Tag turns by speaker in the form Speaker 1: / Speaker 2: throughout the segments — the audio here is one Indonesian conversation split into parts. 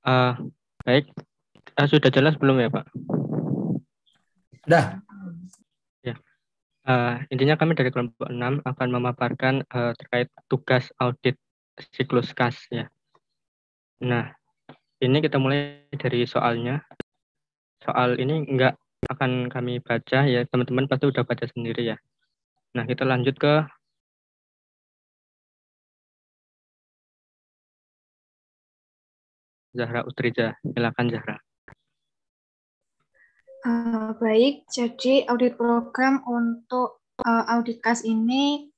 Speaker 1: Uh, Baik, sudah jelas belum ya Pak?
Speaker 2: Sudah.
Speaker 1: Ya. Intinya kami dari kelompok 6 akan memaparkan terkait tugas audit siklus kas ya. Nah, ini kita mulai dari soalnya. Soal ini enggak akan kami baca ya, teman-teman pasti udah baca sendiri ya. Nah, kita lanjut ke Zahra Utriza. Silakan Zahra.
Speaker 3: Baik, jadi audit program untuk audit kas ini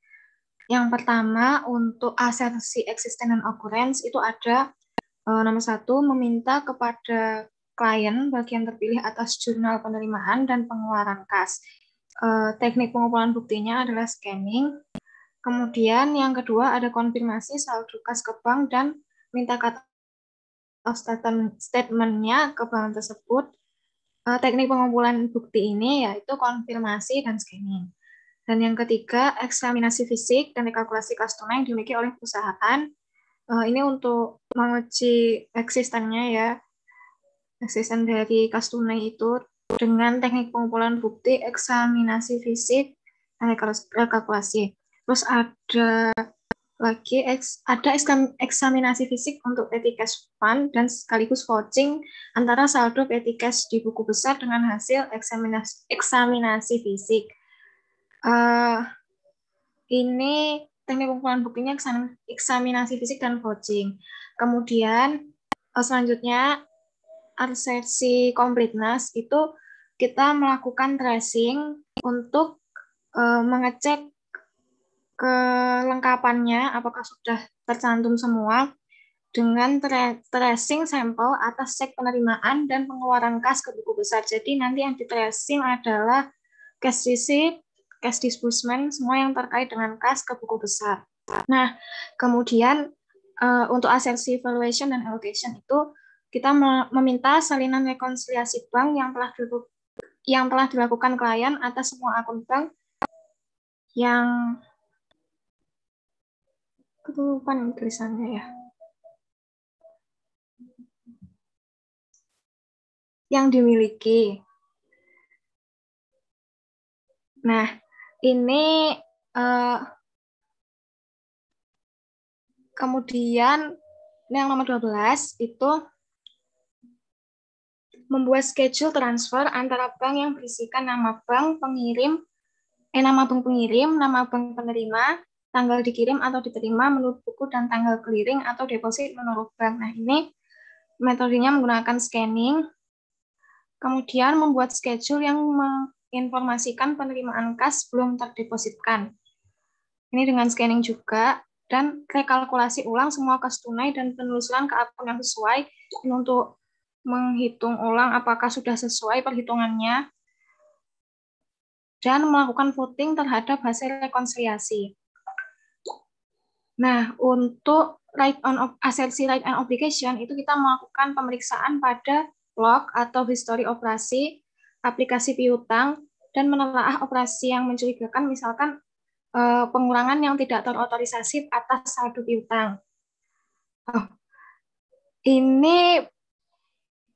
Speaker 3: yang pertama untuk asersi existence and occurrence itu ada nomor 1 meminta kepada klien bagian terpilih atas jurnal penerimaan dan pengeluaran kas. Teknik pengumpulan buktinya adalah scanning. Kemudian yang kedua ada konfirmasi saldo kas ke bank dan minta cut off statement-nya ke bank tersebut. Teknik pengumpulan bukti ini yaitu konfirmasi dan scanning. Dan yang ketiga, eksaminasi fisik dan rekalkulasi kas tunai yang dimiliki oleh perusahaan. Ini untuk menguji eksistennya ya, eksisten dari kas tunai itu dengan teknik pengumpulan bukti, eksaminasi fisik, dan rekalkulasi. Terus ada lagi ada eksaminasi fisik untuk petty cash fund dan sekaligus vouching antara saldo petty cash di buku besar dengan hasil eksaminasi fisik. Ini teknik pengumpulan buktinya eksaminasi fisik dan vouching. Kemudian selanjutnya asersi completeness itu kita melakukan tracing untuk mengecek kelengkapannya apakah sudah tercantum semua dengan tracing sampel atas cek penerimaan dan pengeluaran kas ke buku besar. Jadi nanti yang di tracing adalah cash receipt, cash disbursement, semua yang terkait dengan kas ke buku besar. Nah, kemudian untuk asersi valuation dan allocation itu kita meminta salinan rekonsiliasi bank yang telah dilakukan klien atas semua akun bank yang kelupaan tulisannya ya. Yang dimiliki. Nah, ini kemudian yang nomor 12 itu membuat schedule transfer antara bank yang berisikan nama bank pengirim, nama bank pengirim, nama bank penerima, tanggal dikirim atau diterima menurut buku dan tanggal clearing atau deposit menurut bank. Nah, ini metodenya menggunakan scanning. Kemudian membuat schedule yang menginformasikan penerimaan kas belum terdepositkan. Ini dengan scanning juga dan rekalkulasi ulang semua kas tunai dan penelusuran ke akun yang sesuai untuk menghitung ulang apakah sudah sesuai perhitungannya dan melakukan voting terhadap hasil rekonsiliasi. Nah, untuk asersi right on obligation itu kita melakukan pemeriksaan pada log atau history operasi, aplikasi piutang, dan menelaah operasi yang mencurigakan, misalkan pengurangan yang tidak terotorisasi atas saldo piutang. Ini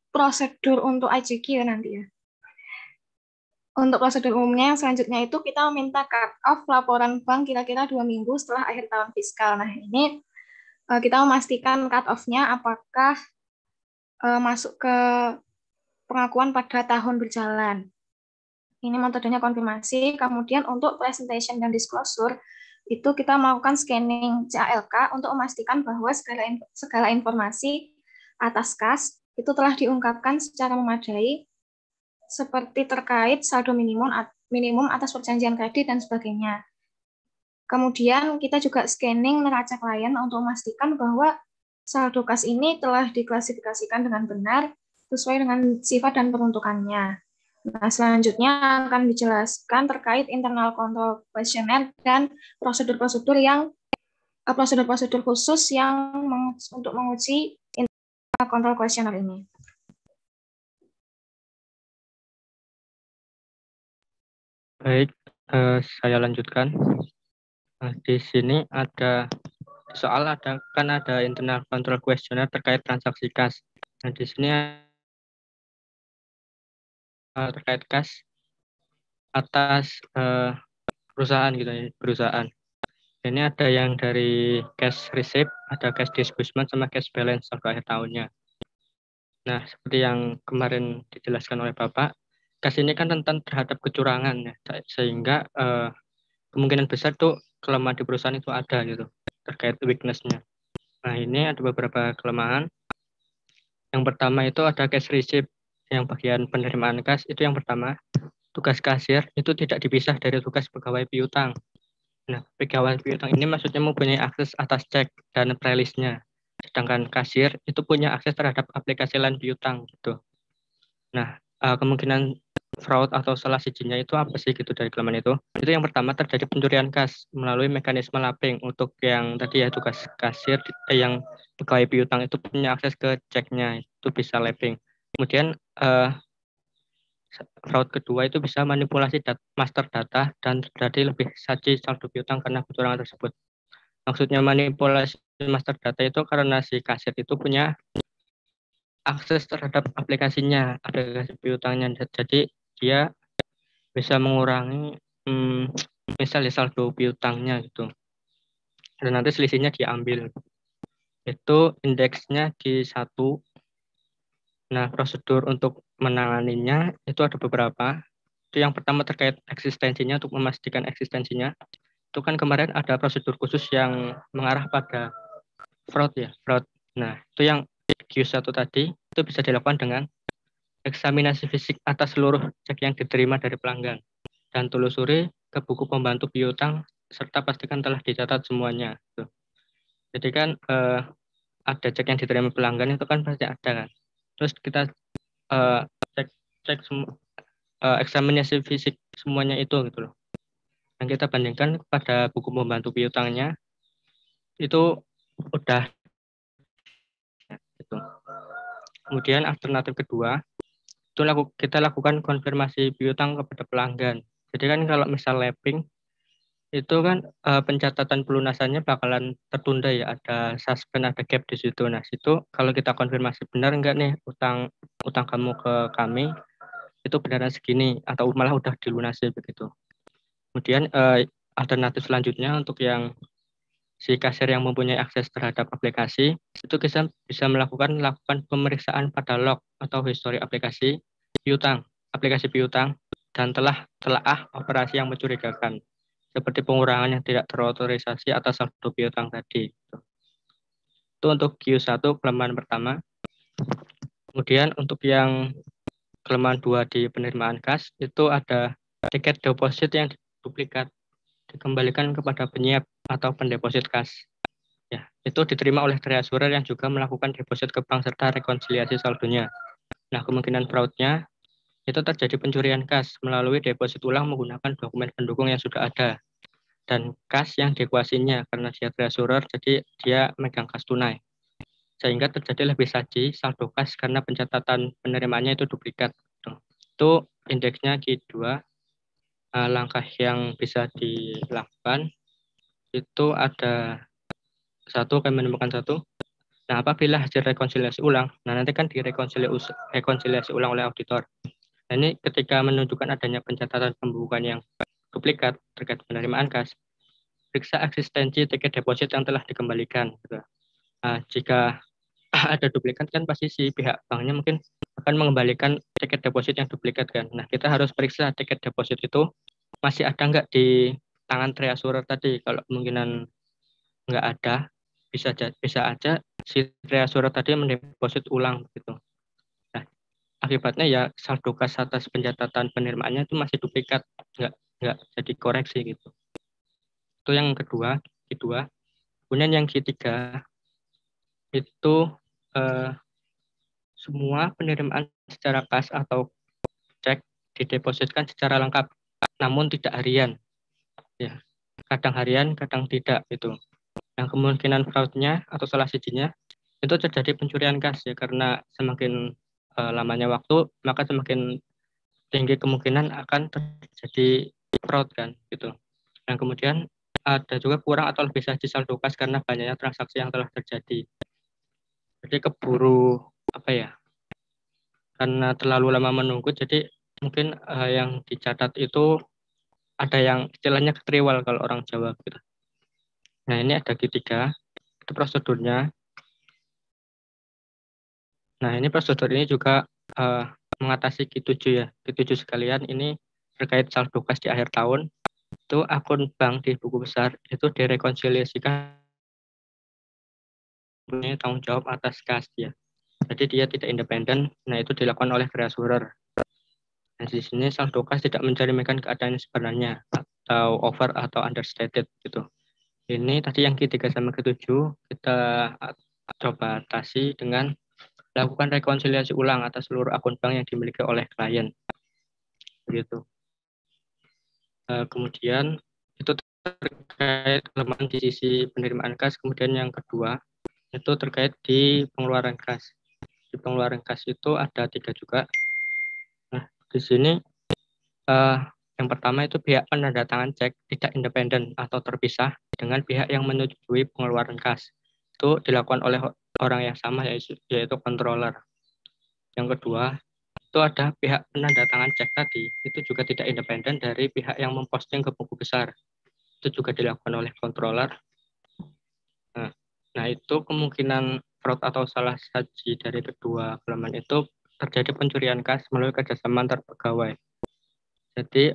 Speaker 3: prosedur untuk IJQ ya nanti ya. Untuk prosedur umumnya yang selanjutnya itu kita meminta cut off laporan bank kira-kira 2 minggu setelah akhir tahun fiskal. Nah, ini kita memastikan cut off-nya apakah masuk ke pengakuan pada tahun berjalan. Ini metodenya konfirmasi. Kemudian untuk presentation dan disclosure, itu kita melakukan scanning CALK untuk memastikan bahwa segala informasi atas kas itu telah diungkapkan secara memadai, seperti terkait saldo minimum atas perjanjian kredit dan sebagainya. Kemudian kita juga scanning neraca klien untuk memastikan bahwa saldo kas ini telah diklasifikasikan dengan benar sesuai dengan sifat dan peruntukannya. Nah, selanjutnya akan dijelaskan terkait internal control questionnaire dan prosedur-prosedur khusus yang untuk menguji internal control questionnaire ini.
Speaker 1: Baik, saya lanjutkan. Di sini ada soal kan ada internal control questionnaire terkait transaksi kas. Nah, di sini terkait kas atas perusahaan gitu ya, perusahaan. Ini ada yang dari cash receipt, ada cash disbursement, sama cash balance sampai akhir tahunnya. Nah, seperti yang kemarin dijelaskan oleh Bapak, kas ini kan rentan terhadap kecurangan ya, sehingga kemungkinan besar tuh kelemahan di perusahaan itu ada gitu, terkait weakness-nya. Nah, ini ada beberapa kelemahan. Yang pertama itu ada cash receipt, yang bagian penerimaan kas itu yang pertama. Tugas kasir itu tidak dipisah dari tugas pegawai piutang. Nah, pegawai piutang ini maksudnya mempunyai akses atas cek dan prelisnya. Sedangkan kasir itu punya akses terhadap aplikasi lain piutang gitu. Nah, kemungkinan fraud atau salah sijinya itu apa sih gitu dari kelemahan itu? Itu yang pertama terjadi pencurian kas melalui mekanisme lapping. Untuk yang tadi ya tugas kasir yang pegawai piutang itu punya akses ke ceknya, itu bisa lapping. Kemudian fraud kedua itu bisa manipulasi master data dan terjadi lebih saji saldo piutang karena kecurangan tersebut. Maksudnya manipulasi master data itu karena si kasir itu punya akses terhadap aplikasinya, aplikasi piutangnya. Jadi dia bisa mengurangi misalnya saldo piutangnya gitu. Dan nanti selisihnya diambil. Itu indeksnya di 1. Nah, prosedur untuk menanganinya itu ada beberapa. Itu yang pertama terkait eksistensinya, untuk memastikan eksistensinya. Itu kan kemarin ada prosedur khusus yang mengarah pada fraud ya, fraud. Nah, itu yang Q1 tadi, itu bisa dilakukan dengan eksaminasi fisik atas seluruh cek yang diterima dari pelanggan. Dan telusuri ke buku pembantu piutang, serta pastikan telah dicatat semuanya. Tuh. Jadi kan ada cek yang diterima pelanggan itu kan pasti ada kan. Terus kita eh, cek cek eksaminasi fisik semuanya itu gitu loh. Dan kita bandingkan pada buku pembantu piutangnya itu udah gitu. Kemudian alternatif kedua itu kita lakukan konfirmasi piutang kepada pelanggan. Jadi kan kalau misal lapping itu kan pencatatan pelunasannya bakalan tertunda ya, ada suspend, ada gap di situ. Nah, situ kalau kita konfirmasi benar enggak nih utang kamu ke kami itu benaran segini atau malah udah dilunasi begitu. Kemudian alternatif selanjutnya untuk yang si kasir yang mempunyai akses terhadap aplikasi itu kita bisa melakukan pemeriksaan pada log atau histori aplikasi piutang dan telaah operasi yang mencurigakan seperti pengurangan yang tidak terotorisasi atas saldo piutang tadi. Itu untuk Q1 kelemahan pertama. Kemudian untuk yang kelemahan 2 di penerimaan kas itu ada tiket deposit yang duplikat dikembalikan kepada penyiap atau pendeposit kas. Ya, itu diterima oleh treasurer yang juga melakukan deposit ke bank serta rekonsiliasi saldonya. Nah, kemungkinan fraudnya itu terjadi pencurian kas melalui deposit ulang menggunakan dokumen pendukung yang sudah ada. Dan kas yang dikuasinya karena dia treasurer, jadi dia megang kas tunai. Sehingga terjadi lebih saji saldo kas karena pencatatan penerimaannya itu duplikat. Itu indeksnya Q2. Langkah yang bisa dilakukan itu ada satu, kami menemukan satu. Nah, apabila hasil rekonsiliasi ulang, nah nanti kan rekonsiliasi ulang oleh auditor. Nah, ini ketika menunjukkan adanya pencatatan pembukuan yang duplikat terkait penerimaan kas, periksa eksistensi tiket deposit yang telah dikembalikan. Nah, jika ada duplikat kan pasti si pihak banknya mungkin akan mengembalikan tiket deposit yang duplikat kan. Nah, kita harus periksa tiket deposit itu masih ada nggak di tangan treasurer tadi. Kalau kemungkinan nggak ada, bisa aja si treasurer tadi mendeposit ulang gitu. Nah, akibatnya ya saldo kas atas pencatatan penerimaannya itu masih duplikat, nggak jadi koreksi gitu. Itu yang kedua. Kemudian yang ketiga itu semua penerimaan secara kas atau cek didepositkan secara lengkap, namun tidak harian. Ya, kadang harian, kadang tidak gitu. Yang kemungkinan fraudnya atau salah sijinya itu terjadi pencurian kas ya, karena semakin lamanya waktu maka semakin tinggi kemungkinan akan terjadi fraud kan gitu. Dan kemudian ada juga kurang atau lebih saji saldo kas karena banyaknya transaksi yang telah terjadi. Jadi keburu apa ya, karena terlalu lama menunggu, jadi mungkin yang dicatat itu ada yang istilahnya ketriwal kalau orang Jawa gitu. Nah, ini ada Q3, itu prosedurnya. Nah, ini prosedur ini juga mengatasi Q7 ya. Q7 sekalian ini terkait saldo kas di akhir tahun, itu akun bank di buku besar itu direkonsiliasikan punya tanggung jawab atas kas ya. Jadi dia tidak independen, nah itu dilakukan oleh treasurer. Nah, di sini saldo kas tidak mencerminkan keadaan sebenarnya atau over atau understated gitu. Ini tadi yang Q3 sama Q7 kita coba atasi dengan lakukan rekonsiliasi ulang atas seluruh akun bank yang dimiliki oleh klien. Begitu. Kemudian itu terkait kelemahan di sisi penerimaan kas. Kemudian yang kedua itu terkait di pengeluaran kas. Di pengeluaran kas itu ada 3 juga. Nah, di sini yang pertama itu pihak penandatangan cek tidak independen atau terpisah dengan pihak yang menyetujui pengeluaran kas. Itu dilakukan oleh orang yang sama, yaitu controller. Yang kedua, itu ada pihak penandatangan cek tadi, itu juga tidak independen dari pihak yang memposting ke buku besar. Itu juga dilakukan oleh controller. Nah, itu kemungkinan fraud atau salah saji dari kedua kelemahan itu terjadi pencurian kas melalui kerjasama antar pegawai. Jadi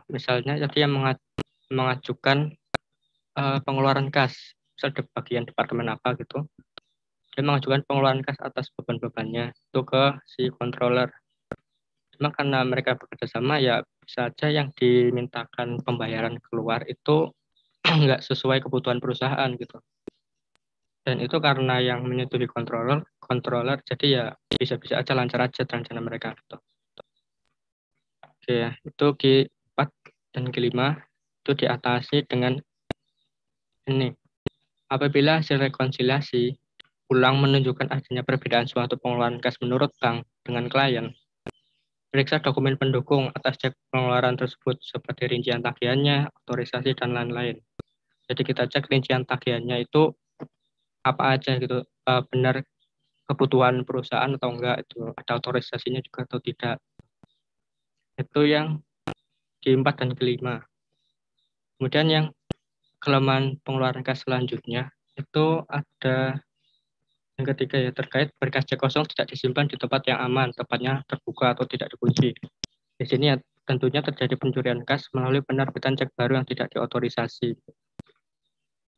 Speaker 1: misalnya tadi yang mengajukan pengeluaran kas, misal bagian departemen apa gitu, dia mengajukan pengeluaran kas atas beban-bebannya itu ke si controller. Cuma karena mereka bekerja sama ya bisa aja yang dimintakan pembayaran keluar itu nggak sesuai kebutuhan perusahaan gitu. Dan itu karena yang menyetujui controller jadi ya bisa-bisa aja lancar aja rencana mereka gitu. Oke ya, itu Q4 dan Q5 itu diatasi dengan ini. Apabila hasil rekonsiliasi ulang menunjukkan adanya perbedaan suatu pengeluaran kas menurut bank dengan klien, periksa dokumen pendukung atas cek pengeluaran tersebut seperti rincian tagihannya, otorisasi, dan lain-lain. Jadi kita cek rincian tagihannya itu apa aja gitu, benar kebutuhan perusahaan atau enggak, itu ada otorisasinya juga atau tidak. Itu yang Q4 dan Q5. Kemudian yang kelemahan pengeluaran kas selanjutnya itu ada yang ketiga ya, terkait berkas cek kosong tidak disimpan di tempat yang aman, tempatnya terbuka atau tidak dikunci. Di sini ya tentunya terjadi pencurian kas melalui penerbitan cek baru yang tidak diotorisasi.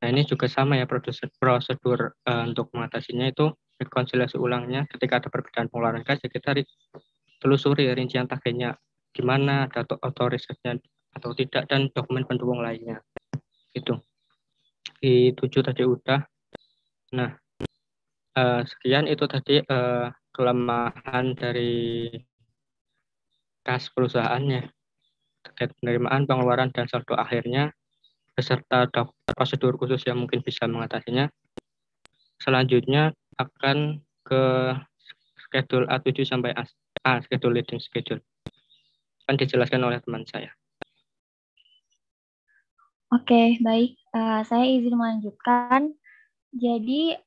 Speaker 1: Nah, ini juga sama ya prosedur untuk mengatasinya itu rekonsiliasi ulangnya ketika ada perbedaan pengeluaran kas ya kita telusuri rincian tagihannya gimana, ada otorisasinya atau tidak, dan dokumen pendukung lainnya. Itu. Di 7 tadi udah. Nah, sekian itu tadi kelemahan dari kas perusahaannya terkait penerimaan, pengeluaran, dan saldo akhirnya beserta prosedur khusus yang mungkin bisa mengatasinya. Selanjutnya akan ke schedule A7 sampai A, schedule leading schedule. Akan dijelaskan oleh teman saya.
Speaker 4: Oke, baik. Saya izin melanjutkan. Jadi,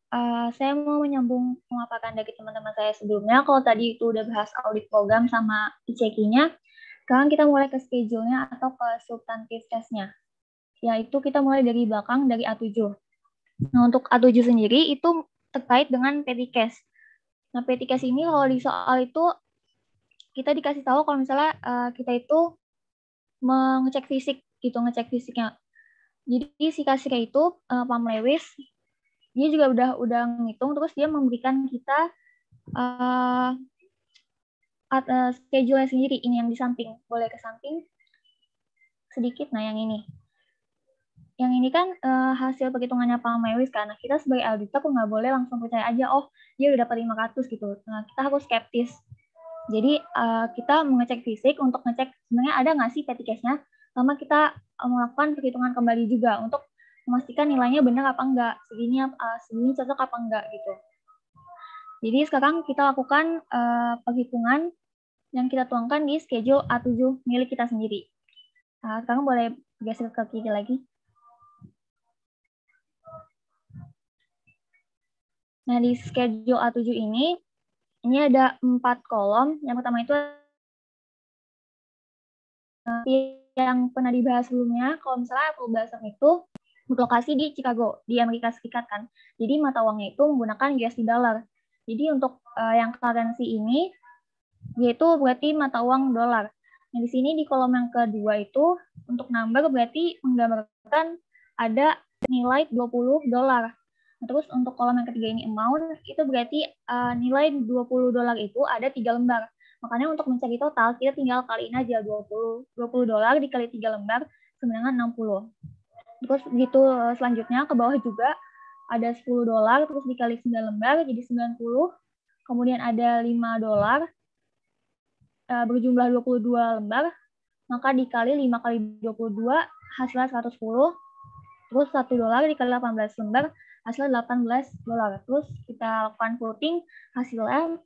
Speaker 4: saya mau menyambung pemaparan dari teman-teman saya sebelumnya. Kalau tadi itu udah bahas audit program sama ICQ-nya, sekarang kita mulai ke schedule-nya atau ke substantif test-nya. Yaitu kita mulai dari belakang, dari A7. Nah, untuk A7 sendiri itu terkait dengan petty cash. Nah, petty cash ini kalau di soal itu kita dikasih tahu kalau misalnya kita itu mengecek fisik gitu, ngecek fisiknya. Jadi si kasirnya itu Pam Lewis, dia juga udah ngitung, terus dia memberikan kita schedule sendiri. Ini yang di samping, boleh ke samping sedikit. Nah, yang ini kan hasil perhitungannya Pam Lewis, karena kita sebagai auditor kok nggak boleh langsung percaya aja, oh dia udah dapat 500 gitu. Nah, kita harus skeptis. Jadi kita mengecek fisik untuk ngecek sebenarnya ada nggak sih petty cash-nya, sama kita melakukan perhitungan kembali juga untuk memastikan nilainya benar apa enggak, segini cocok apa enggak gitu. Jadi sekarang kita lakukan perhitungan yang kita tuangkan di schedule A7 milik kita sendiri. Sekarang boleh geser ke kiri lagi. Nah, di schedule A7 ini Ini ada 4 kolom. Yang pertama itu yang pernah dibahas sebelumnya. Kalau misalnya Apple Blossom itu berlokasi di Chicago, di Amerika Serikat kan. Jadi mata uangnya itu menggunakan USD dollar. Jadi untuk yang currency ini, yaitu berarti mata uang dolar. Nah, di sini di kolom yang kedua itu untuk number berarti menggambarkan ada nilai 20 dolar. Nah, terus untuk kolom yang ketiga ini amount, itu berarti nilai 20 dolar itu ada 3 lembar. Makanya untuk mencari total, kita tinggal kaliin aja 20 dolar dikali 3 lembar sama dengan 60. Terus gitu selanjutnya ke bawah juga ada 10 dolar, terus dikali 9 lembar jadi 90. Kemudian ada 5 dolar berjumlah 22 lembar, maka dikali 5 kali 22 hasilnya 110. Terus 1 dolar dikali 18 lembar, hasilnya 18 dolar. Terus kita lakukan voting, hasilnya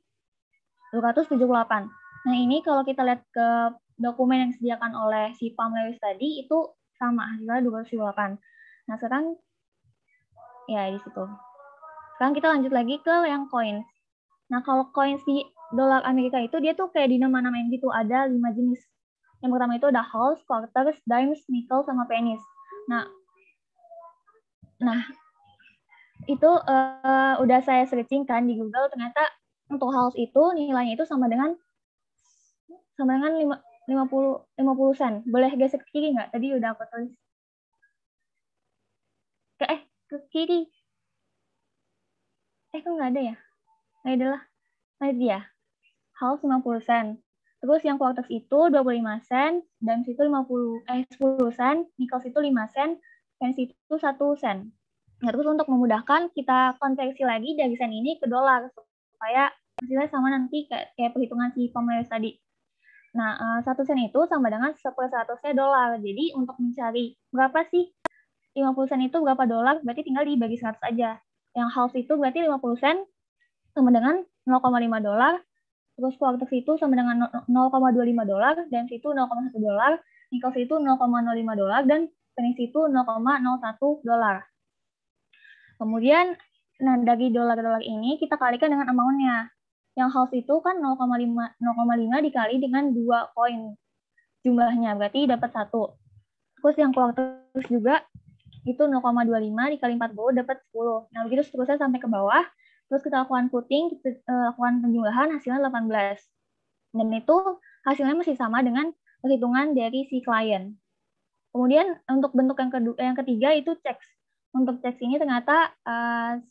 Speaker 4: 278. Nah, ini kalau kita lihat ke dokumen yang disediakan oleh si Pam Lewis tadi, itu sama, hasilnya 278. Nah, sekarang, ya di situ. Sekarang kita lanjut lagi ke yang coins. Nah, kalau coins di dolar Amerika itu, dia tuh kayak dinama-namain gitu, ada 5 jenis. Yang pertama itu ada halves, quarters, dimes, nickel, sama pennies. Nah itu udah saya searching kan di Google, ternyata untuk halves itu nilainya itu sama dengan 50 sen. Boleh geser ke kiri nggak? Tadi udah aku tulis. Ke kiri. Kok nggak ada ya? Nah, adalah. Nah, dia. Halves 50 sen. Terus yang quarters itu 25 sen, dimes itu 10 sen, nickel itu 5 sen, pennies itu 1 sen. Nah, terus untuk memudahkan, kita konversi lagi dari sen ini ke dolar, supaya hasilnya sama nanti kayak perhitungan si Pam Lewis tadi. Nah, 1 sen itu sama dengan 1/100-nya dolar. Jadi, untuk mencari berapa sih 50 sen itu berapa dolar, berarti tinggal dibagi 100 aja. Yang half itu berarti 50 sen sama dengan 0,5 dolar, terus quarters itu sama dengan 0,25 dolar, dimes itu 0,1 dolar, nickel itu 0,05 dolar, dan pennies itu 0,01 dolar. Kemudian, nah dari dolar-dolar ini kita kalikan dengan amount-nya. Yang half itu kan 0,5 dikali dengan 2 koin jumlahnya, berarti dapat 1. Terus yang quarters juga itu 0,25 dikali 40 dapat 10. Nah, begitu seterusnya sampai ke bawah. Terus kita lakukan voting, kita lakukan penjumlahan, hasilnya 18. Dan itu hasilnya masih sama dengan perhitungan dari si klien. Kemudian untuk bentuk yang ketiga itu checks. Untuk checks ini ternyata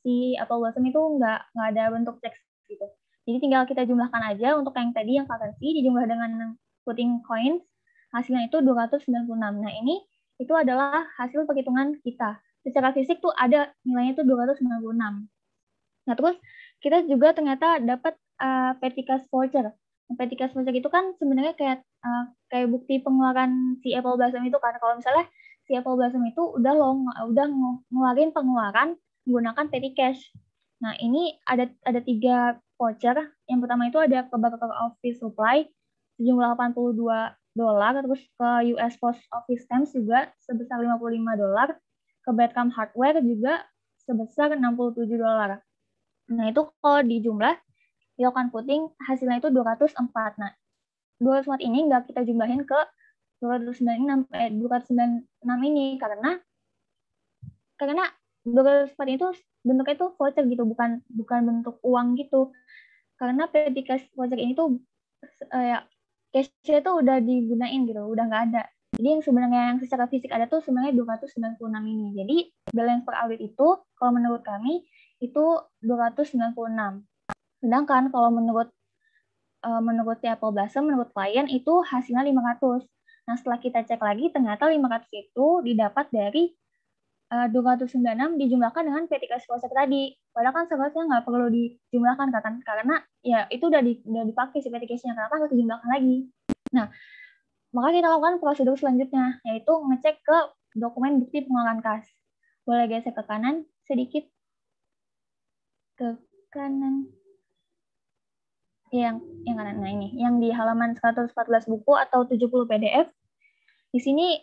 Speaker 4: si Apple Blossom itu nggak ada bentuk checks gitu. Jadi tinggal kita jumlahkan aja untuk yang tadi yang currency dijumlah dengan voting coins, hasilnya itu 296. Nah, ini itu adalah hasil perhitungan kita. Secara fisik tuh ada nilainya itu 296. Nah, terus kita juga ternyata dapat Petty Cash Voucher. Petty Cash Voucher itu kan sebenarnya kayak bukti pengeluaran si Apple Blossom itu kan. Kalau misalnya si Apple Blossom itu udah ngeluarin pengeluaran menggunakan Petty Cash. Nah, ini ada 3 voucher. Yang pertama itu ada ke Barker Office Supply sejumlah 82 dolar, terus ke US Post Office Stamps juga sebesar 55 dolar, ke Bedcam Hardware juga sebesar 67 dolar. Nah, itu kalau dijumlah, dilakukan voting, hasilnya itu 204. Nah, 204 ini nggak kita jumlahin ke 296 ini, karena 204 itu bentuknya itu voucher gitu, bukan bentuk uang gitu. Karena Petty Cash Voucher ini tuh cash-nya tuh udah digunain gitu, udah nggak ada. Jadi yang sebenarnya yang secara fisik ada tuh sebenarnya 296 ini. Jadi balance per audit itu kalau menurut kami itu 296. Sedangkan kalau menurut Apple Blossom, menurut klien itu hasilnya 500. Nah, setelah kita cek lagi ternyata 500 itu didapat dari 296 dijumlahkan dengan Petty Cash Voucher tadi. Padahal kan seharusnya nggak perlu dijumlahkan kan, karena ya itu udah dipakai si Petty Cash-nya, kenapa harus dijumlahkan lagi. Nah, maka kita lakukan prosedur selanjutnya, yaitu ngecek ke dokumen bukti pengeluaran kas. Boleh geser ke kanan sedikit. Ke kanan. Yang kanan. Nah, ini. Yang di halaman 114 buku atau 70 PDF. Di sini,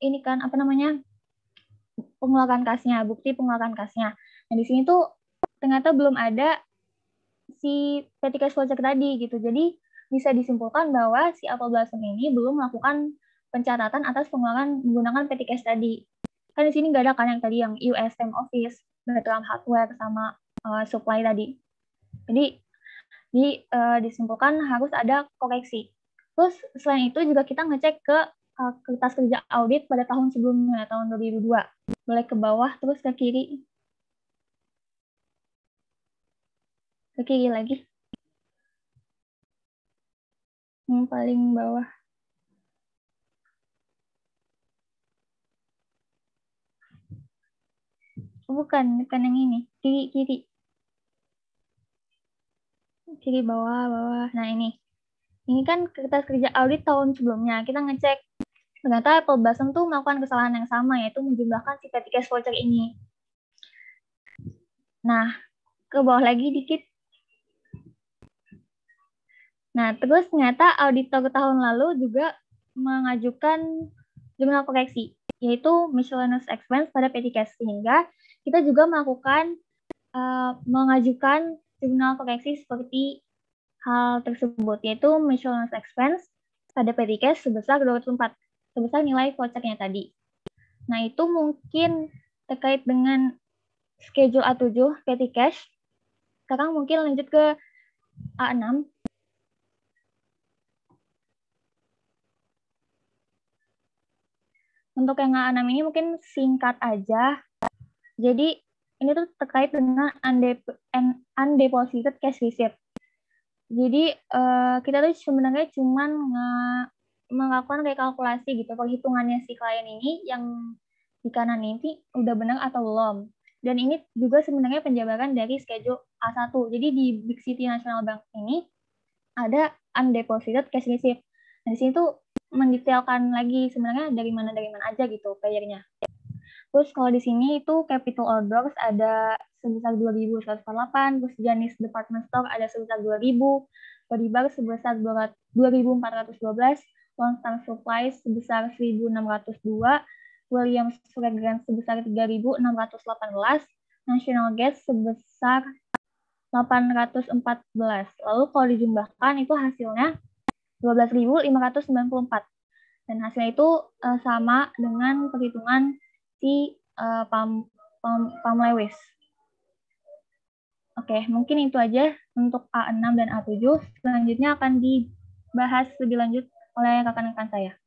Speaker 4: ini kan apa namanya, pengeluaran kasnya, bukti pengeluaran kasnya. Nah, di sini tuh ternyata belum ada si petty cash voucher tadi gitu. Jadi bisa disimpulkan bahwa si Apple Blossom ini belum melakukan pencatatan atas pengeluaran menggunakan petty cash tadi. Kan di sini nggak ada kan yang tadi yang USM Office, background hardware sama supply tadi. Jadi disimpulkan harus ada koreksi. Terus selain itu juga kita ngecek ke kertas kerja audit pada tahun sebelumnya, tahun 2002. Boleh ke bawah terus ke kiri. Ke kiri lagi. Yang paling bawah. Bukan yang ini. Kiri. Kiri bawah. Nah ini kan kertas kerja audit tahun sebelumnya. Kita ngecek ternyata Apple Blossom tuh melakukan kesalahan yang sama, yaitu menjumlahkan si petty cash voucher ini. Nah, ke bawah lagi dikit. Nah, terus ternyata auditor tahun lalu juga mengajukan jurnal koreksi, yaitu miscellaneous expense pada petty cash, sehingga kita juga mengajukan jurnal koreksi seperti hal tersebut, yaitu miscellaneous expense pada petty cash sebesar 204, sebesar nilai vouchernya tadi. Nah, itu mungkin terkait dengan schedule A7 petty cash. Sekarang mungkin lanjut ke A6. Untuk yang A6 ini mungkin singkat aja. Jadi, ini tuh terkait dengan undeposited cash receipt. Jadi, kita tuh sebenarnya cuma melakukan rekalkulasi gitu, perhitungannya si klien ini yang di kanan ini udah benar atau belum. Dan ini juga sebenarnya penjabaran dari schedule A1. Jadi, di Big City National Bank ini ada undeposited cash receipt. Nah, di sini tuh mendetailkan lagi sebenarnya dari mana aja gitu payernya. Terus kalau di sini itu capital orders ada sebesar 2.148, terus Janis Department Store ada sebesar 2.000, body bar sebesar 2.412, Longstang Supplies sebesar 1.602, Williams Fragrance sebesar 3.618, National Gas sebesar 814. Lalu kalau dijumlahkan itu hasilnya 12.594. Dan hasilnya itu sama dengan perhitungan si Pam Lewis. Oke, mungkin itu aja untuk A6 dan A7. Selanjutnya akan dibahas lebih lanjut oleh rekan-rekan saya.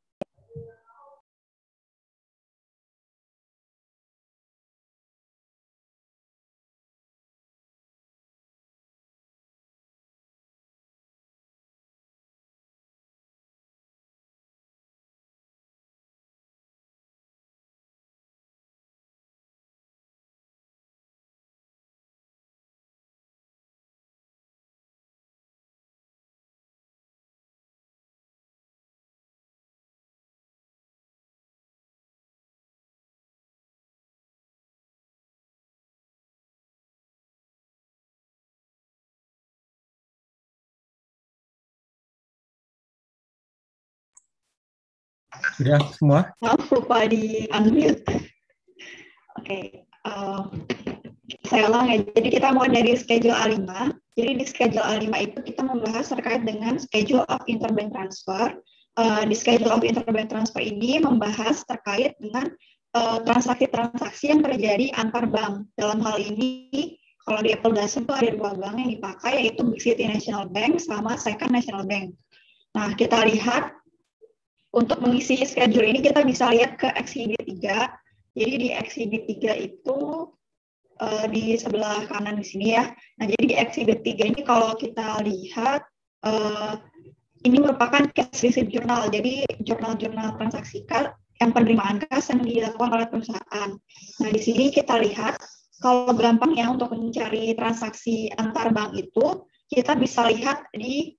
Speaker 2: Sudah semua?
Speaker 5: Maaf, lupa di unmute. Oke, saya ulang ya. Jadi kita mulai dari schedule A5. Jadi di schedule A5 itu kita membahas terkait dengan schedule of interbank transfer. Di schedule of interbank transfer ini membahas terkait dengan transaksi-transaksi yang terjadi antar bank. Dalam hal ini, kalau di Apple Blossom itu ada dua bank yang dipakai, yaitu Big City National Bank sama Second National Bank. Nah, kita lihat untuk mengisi schedule ini kita bisa lihat ke Exhibit 3. Jadi di Exhibit 3 itu di sebelah kanan di sini ya. Nah, jadi di Exhibit 3 ini kalau kita lihat ini merupakan cash receipt journal. Jadi jurnal-jurnal transaksi yang penerimaan kas yang dilakukan oleh perusahaan. Nah, di sini kita lihat kalau gampangnya untuk mencari transaksi antar bank itu kita bisa lihat di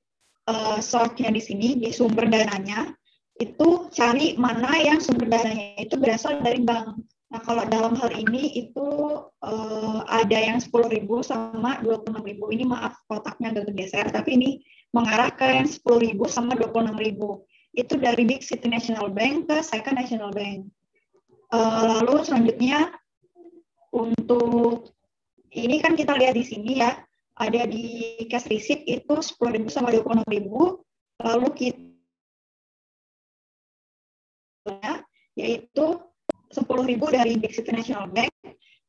Speaker 5: source-nya di sini, di sumber dananya. Itu cari mana yang sumber dananya itu berasal dari bank. Nah, kalau dalam hal ini itu ada yang 10.000 sama 26.000. Ini maaf kotaknya agak bergeser, tapi ini mengarah ke yang 10.000 sama 26.000. Itu dari Big City National Bank ke Second National Bank. Lalu selanjutnya untuk ini kan kita lihat di sini ya, ada di cash receipt itu 10.000 sama 26.000, lalu kita yaitu 10.000 dari Big City National Bank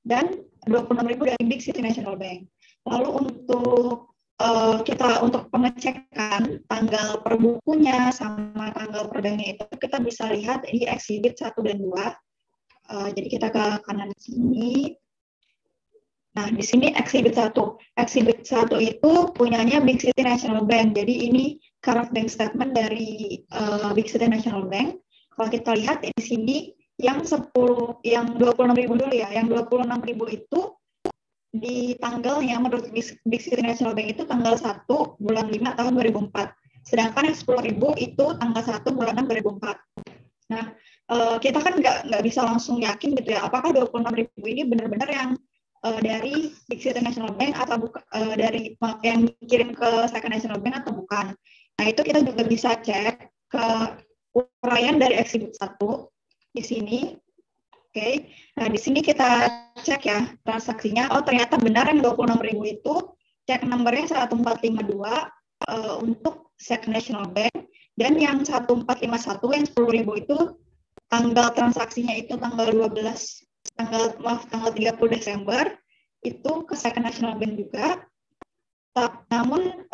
Speaker 5: dan 26.000 dari Big City National Bank. Lalu untuk untuk pengecekan tanggal per bukunya sama tanggal per banknya itu kita bisa lihat di exhibit 1 dan 2. Jadi kita ke kanan sini. Nah, di sini exhibit 1. Exhibit 1 itu punyanya Big City National Bank. Jadi ini current bank statement dari Big City National Bank. Kalau kita lihat di sini yang 26.000 dulu ya. Yang 26.000 itu di tanggalnya menurut Big City National Bank itu tanggal 1 bulan 5 tahun 2004. Sedangkan yang 10.000 itu tanggal 1 bulan 6 2004. Nah, kita kan nggak bisa langsung yakin gitu ya, apakah 26.000 ini benar-benar yang dari Big City National Bank atau dari yang dikirim ke Second National Bank atau bukan. Nah, itu kita juga bisa cek ke uraian dari exhibit 1 di sini. Oke. Nah, di sini kita cek ya transaksinya. Oh, ternyata benar yang 26.000 itu cek nomornya 1452 untuk Second National Bank, dan yang 1451 yang 10.000 itu tanggal transaksinya itu tanggal 30 Desember itu ke Second National Bank juga. Namun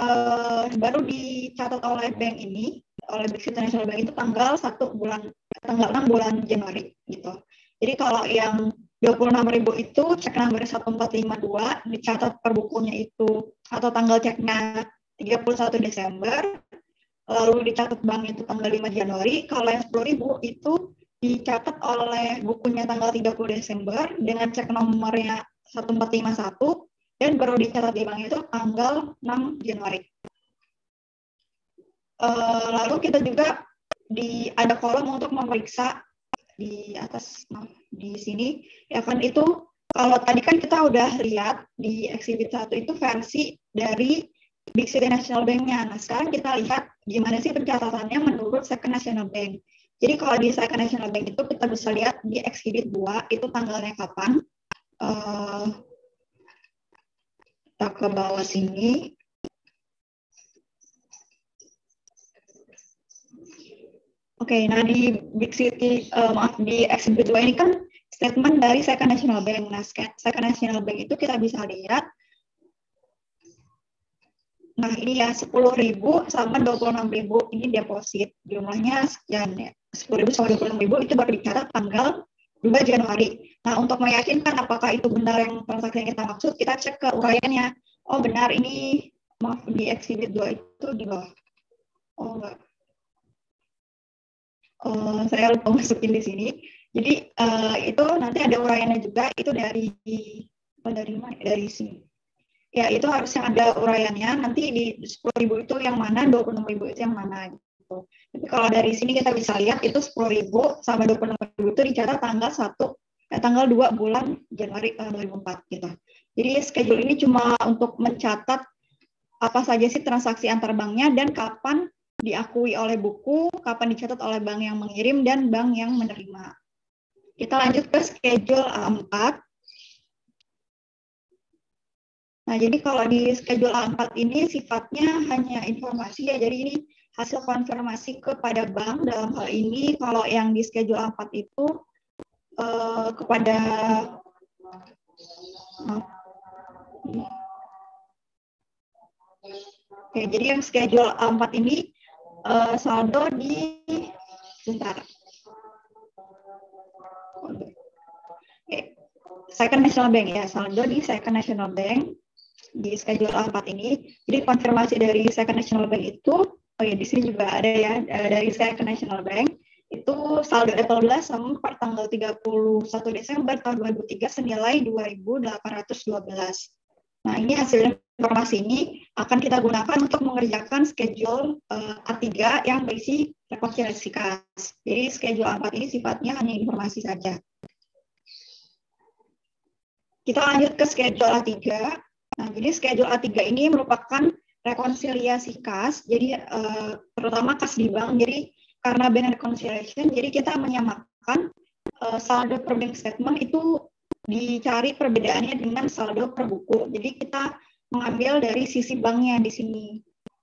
Speaker 5: baru dicatat oleh bank ini, oleh Big City National Bank itu tanggal 6 bulan Januari gitu. Jadi kalau yang 26.000 itu cek nomornya 1452 dicatat per bukunya itu atau tanggal ceknya 31 Desember, lalu dicatat bank itu tanggal 5 Januari. Kalau yang 10.000 itu dicatat oleh bukunya tanggal 30 Desember dengan cek nomornya 1451 dan baru dicatat di bank itu tanggal 6 Januari. Lalu kita juga ada kolom untuk memeriksa di atas di sini ya kan, itu kalau tadi kan kita udah lihat di exhibit 1 itu versi dari Big City National Bank-nya. Nah, sekarang kita lihat gimana sih pencatatannya menurut Second National Bank. Jadi kalau di Second National Bank itu kita bisa lihat di exhibit 2 itu tanggalnya kapan. Kita ke bawah sini. Oke, nah di Big City, di exhibit 2 ini kan statement dari Second National Bank. Nah, Second National Bank itu kita bisa lihat. Nah, ini ya 10.000 sama 26.000 ini deposit. Jumlahnya sekian ya. 10.000 sama 26.000 itu baru dicatat tanggal 2 Januari. Nah, untuk meyakinkan apakah itu benar yang transaksi yang kita maksud, kita cek ke uraiannya. Oh, benar ini, maaf, di exhibit 2 itu di bawah. Oh, enggak. Saya lupa masukin di sini. Jadi itu nanti ada uraiannya juga, itu dari mana? Dari sini. Ya, itu harusnya ada uraiannya. Nanti di 10.000 itu yang mana, 26.000 itu yang mana gitu. Tapi kalau dari sini kita bisa lihat itu 10.000 sama 26.000 itu dicatat tanggal 2 bulan Januari 2004 gitu. Jadi schedule ini cuma untuk mencatat apa saja sih transaksi antar banknya dan kapan diakui oleh buku, kapan dicatat oleh bank yang mengirim dan bank yang menerima. Kita lanjut ke schedule A4. Nah, jadi kalau di schedule A4 ini sifatnya hanya informasi ya, jadi ini hasil konfirmasi kepada bank. Dalam hal ini kalau yang di schedule A4 itu kepada Oke, jadi yang schedule A4 ini saldo di Second National Bank ya, saldo di Second National Bank di schedule A4 ini. Jadi konfirmasi dari Second National Bank itu, oh ya di sini juga ada ya, dari Second National Bank itu saldo Apple 12 sama per tanggal 31 Desember tahun 2003 senilai 2.812. Nah, ini hasil informasi ini akan kita gunakan untuk mengerjakan schedule A3 yang berisi rekonsiliasi kas. Jadi schedule A4 ini sifatnya hanya informasi saja. Kita lanjut ke schedule A3. Nah, jadi schedule A3 ini merupakan rekonsiliasi kas, jadi terutama kas di bank. Jadi karena bank reconciliation, jadi kita menyamakan saldo per bank statement itu dicari perbedaannya dengan saldo per buku. Jadi kita mengambil dari sisi banknya di sini.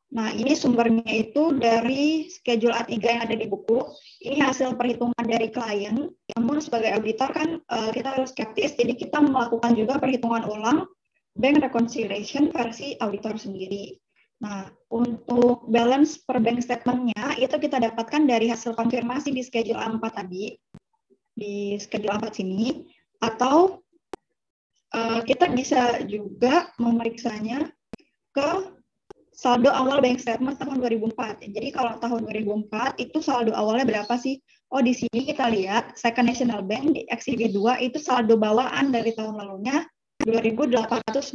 Speaker 5: Nah, ini sumbernya itu dari schedule A3 yang ada di buku. Ini hasil perhitungan dari klien. Namun sebagai auditor kan kita harus skeptis, jadi kita melakukan juga perhitungan ulang bank reconciliation versi auditor sendiri. Nah, untuk balance per bank statement-nya itu kita dapatkan dari hasil konfirmasi di schedule A4 tadi. Di schedule A4 sini. Atau kita bisa juga memeriksanya ke saldo awal bank statement tahun 2004. Jadi kalau tahun 2004 itu saldo awalnya berapa sih? Oh, di sini kita lihat Second National Bank di Exhibit 2 itu saldo bawaan dari tahun lalunya 2.812.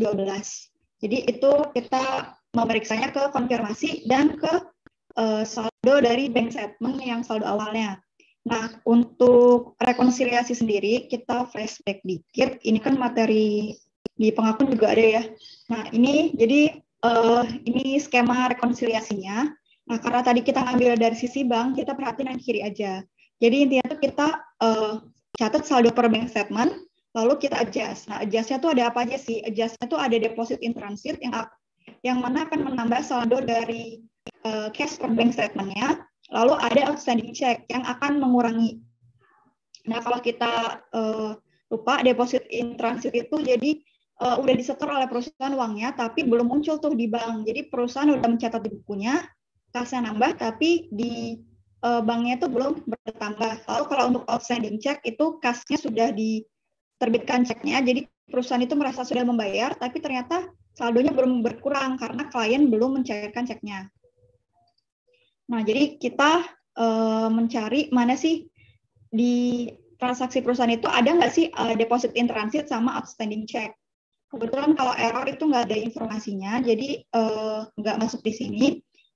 Speaker 5: Jadi itu kita memeriksanya ke konfirmasi dan ke saldo dari bank statement yang saldo awalnya. Nah, untuk rekonsiliasi sendiri kita flashback dikit. Ini kan materi di pengakuan juga ada ya. Nah, ini jadi ini skema rekonsiliasinya. Nah, karena tadi kita ngambil dari sisi bank, kita perhatiin yang kiri aja. Jadi intinya tuh kita catat saldo per bank statement, lalu kita adjust. Nah, adjustnya tuh ada apa aja sih? Adjustnya tuh ada deposit in transit yang mana akan menambah saldo dari cash per bank statement-nya, lalu ada outstanding check yang akan mengurangi. Nah, kalau kita lupa deposit in transit itu jadi udah disetor oleh perusahaan uangnya, tapi belum muncul tuh di bank. Jadi perusahaan udah mencatat di bukunya, kasnya nambah, tapi di banknya itu belum bertambah. Lalu kalau untuk outstanding check itu kasnya sudah diterbitkan ceknya, jadi perusahaan itu merasa sudah membayar, tapi ternyata saldonya belum berkurang karena klien belum mencairkan ceknya. Nah, jadi kita mencari mana sih di transaksi perusahaan itu ada nggak sih deposit in transit sama outstanding check. Kebetulan kalau error itu nggak ada informasinya, jadi nggak masuk di sini.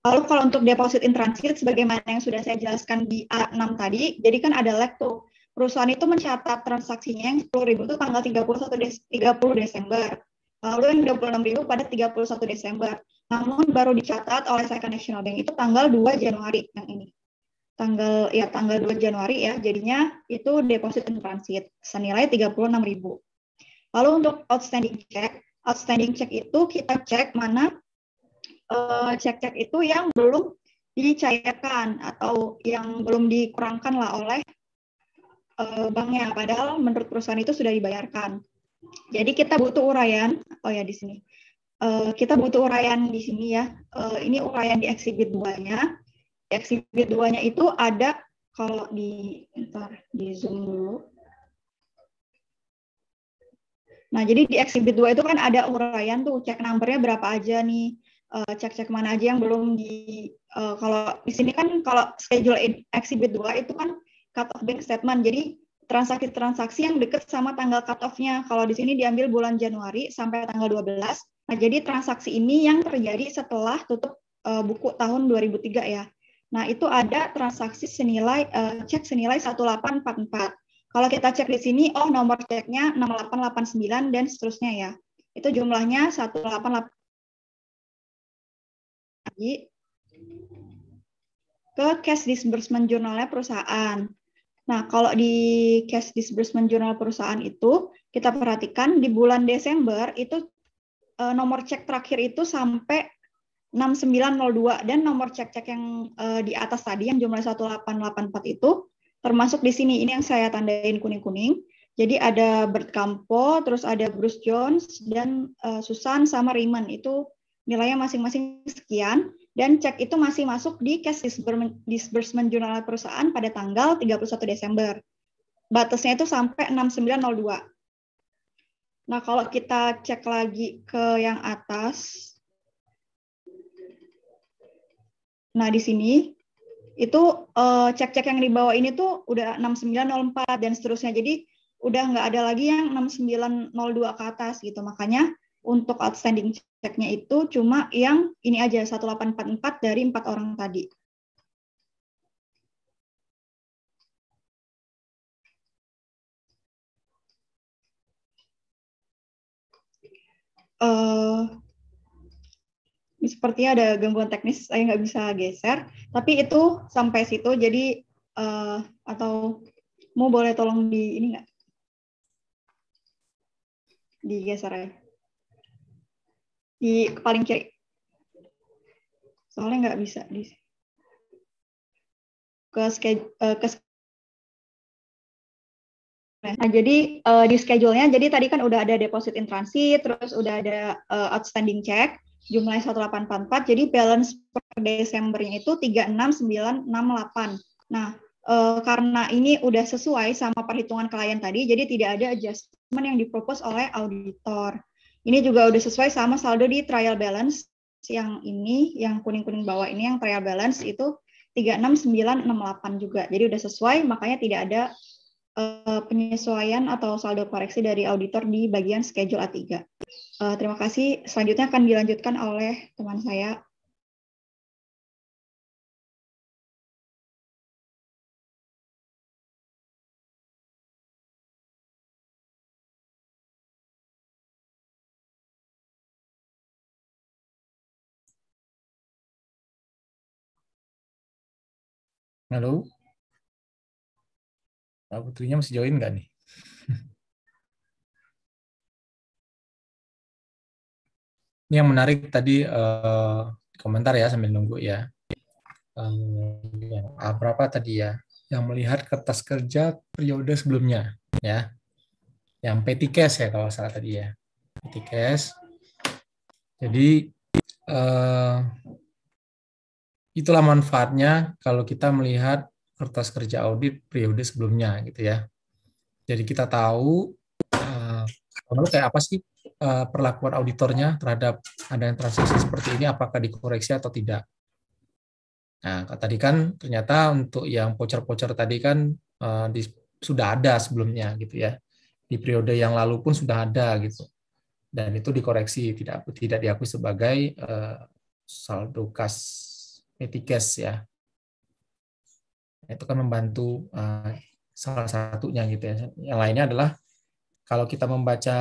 Speaker 5: Lalu kalau untuk deposit in transit, sebagaimana yang sudah saya jelaskan di A6 tadi, jadi kan ada lag tuh. Perusahaan itu mencatat transaksinya yang 10.000 itu tanggal 30 Desember. Lalu yang 26.000 pada 31 Desember. Namun baru dicatat oleh Second National Bank itu tanggal 2 Januari yang ini. Tanggal 2 Januari ya, jadinya itu deposit in transit senilai 36.000. Lalu untuk outstanding check itu kita cek mana cek-cek itu yang belum dicairkan atau yang belum dikurangkan lah oleh banknya, padahal menurut perusahaan itu sudah dibayarkan. Jadi kita butuh uraian, di sini. Kita butuh uraian di sini ya. Ini uraian di Exhibit 2-nya. Di Exhibit 2-nya itu ada, kalau di zoom dulu. Nah, jadi di Exhibit 2 itu kan ada uraian tuh, cek numbernya berapa aja nih, cek-cek mana aja yang belum kalau di sini kan kalau schedule Exhibit 2 itu kan cut off bank statement, jadi transaksi-transaksi yang dekat sama tanggal cut off-nya. Kalau di sini diambil bulan Januari sampai tanggal 12, nah jadi transaksi ini yang terjadi setelah tutup buku tahun 2003 ya. Nah, itu ada transaksi senilai, cek senilai 1844. Kalau kita cek di sini, nomor ceknya 6889 dan seterusnya ya. Itu jumlahnya 188 lagi ke cash disbursement journal-nya perusahaan. Nah, kalau di cash disbursement journal perusahaan itu, kita perhatikan di bulan Desember itu nomor cek terakhir itu sampai 6902 dan nomor cek-cek yang di atas tadi yang jumlah 1884 itu termasuk di sini. Ini yang saya tandain kuning-kuning. Jadi ada Bert Campo, terus ada Bruce Jones, dan Susan sama Raymond. Itu nilainya masing-masing sekian. Dan cek itu masih masuk di cash disbursement journal perusahaan pada tanggal 31 Desember. Batasnya itu sampai 6902. Nah, kalau kita cek lagi ke yang atas, nah di sini itu cek-cek yang di bawah ini tuh udah 6904 dan seterusnya. Jadi udah nggak ada lagi yang 6902 ke atas gitu. Makanya untuk outstanding ceknya itu cuma yang ini aja 1844 dari 4 orang tadi. Ini sepertinya ada gangguan teknis, saya nggak bisa geser. Tapi itu sampai situ, jadi atau mau boleh tolong di ini nggak? Digeser ya. di paling kiri. Soalnya nggak bisa di Nah, jadi di schedule-nya, jadi tadi kan udah ada deposit in transit, terus udah ada outstanding check, jumlahnya 1844, jadi balance per Desembernya itu 36968. Nah, karena ini udah sesuai sama perhitungan klien tadi, jadi tidak ada adjustment yang dipropose oleh auditor. Ini juga udah sesuai sama saldo di trial balance, yang ini, yang kuning-kuning bawah ini, yang trial balance itu 36968 juga. Jadi udah sesuai, makanya tidak ada penyesuaian atau saldo koreksi dari auditor di bagian schedule A3. Terima kasih. Selanjutnya akan dilanjutkan oleh teman saya.
Speaker 2: Halo? Pak Putrinya masih join nggak nih? Ini yang menarik tadi komentar ya sambil nunggu ya. Yang berapa tadi ya? Yang melihat kertas kerja periode sebelumnya ya. Yang petty cash ya kalau salah tadi ya. Petty cash. Jadi itulah manfaatnya kalau kita melihat kertas kerja audit periode sebelumnya gitu ya. Jadi kita tahu kayak apa sih perlakuan auditornya terhadap adanya transaksi seperti ini, apakah dikoreksi atau tidak. Nah, tadi kan ternyata untuk yang voucher-voucher tadi kan sudah ada sebelumnya gitu ya. Di periode yang lalu pun sudah ada gitu. Dan itu dikoreksi, tidak diakui sebagai saldo kas petty cash ya. Itu kan membantu salah satunya gitu ya. Yang lainnya adalah kalau kita membaca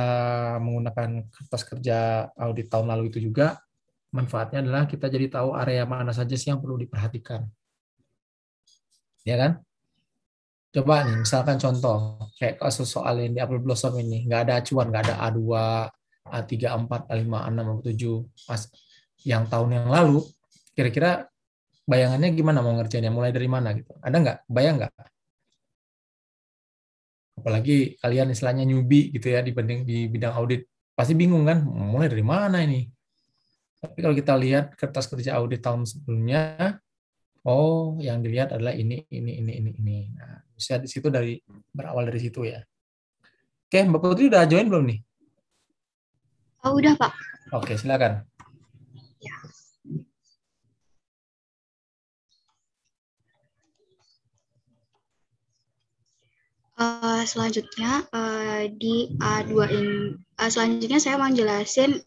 Speaker 2: menggunakan kertas kerja audit tahun lalu itu juga, manfaatnya adalah kita jadi tahu area mana saja sih yang perlu diperhatikan. Ya kan? Coba nih, misalkan contoh, kayak kasus soal yang di Apple Blossom ini, nggak ada acuan, nggak ada A2, A3, A4, A5, A6, A7. Yang tahun yang lalu, kira-kira bayangannya gimana mau ngerjainnya? Mulai dari mana gitu? Ada nggak? Bayang nggak? Apalagi kalian istilahnya newbie gitu ya dibanding di bidang audit, pasti bingung kan mulai dari mana ini. Tapi kalau kita lihat kertas kerja audit tahun sebelumnya, oh yang dilihat adalah ini. Nah, bisa di situ berawal dari situ ya. Oke, Mbak Putri udah join belum nih?
Speaker 3: Oh, udah Pak.
Speaker 2: Oke, silakan.
Speaker 3: Ya. Selanjutnya di A2 ini, selanjutnya saya mau jelasin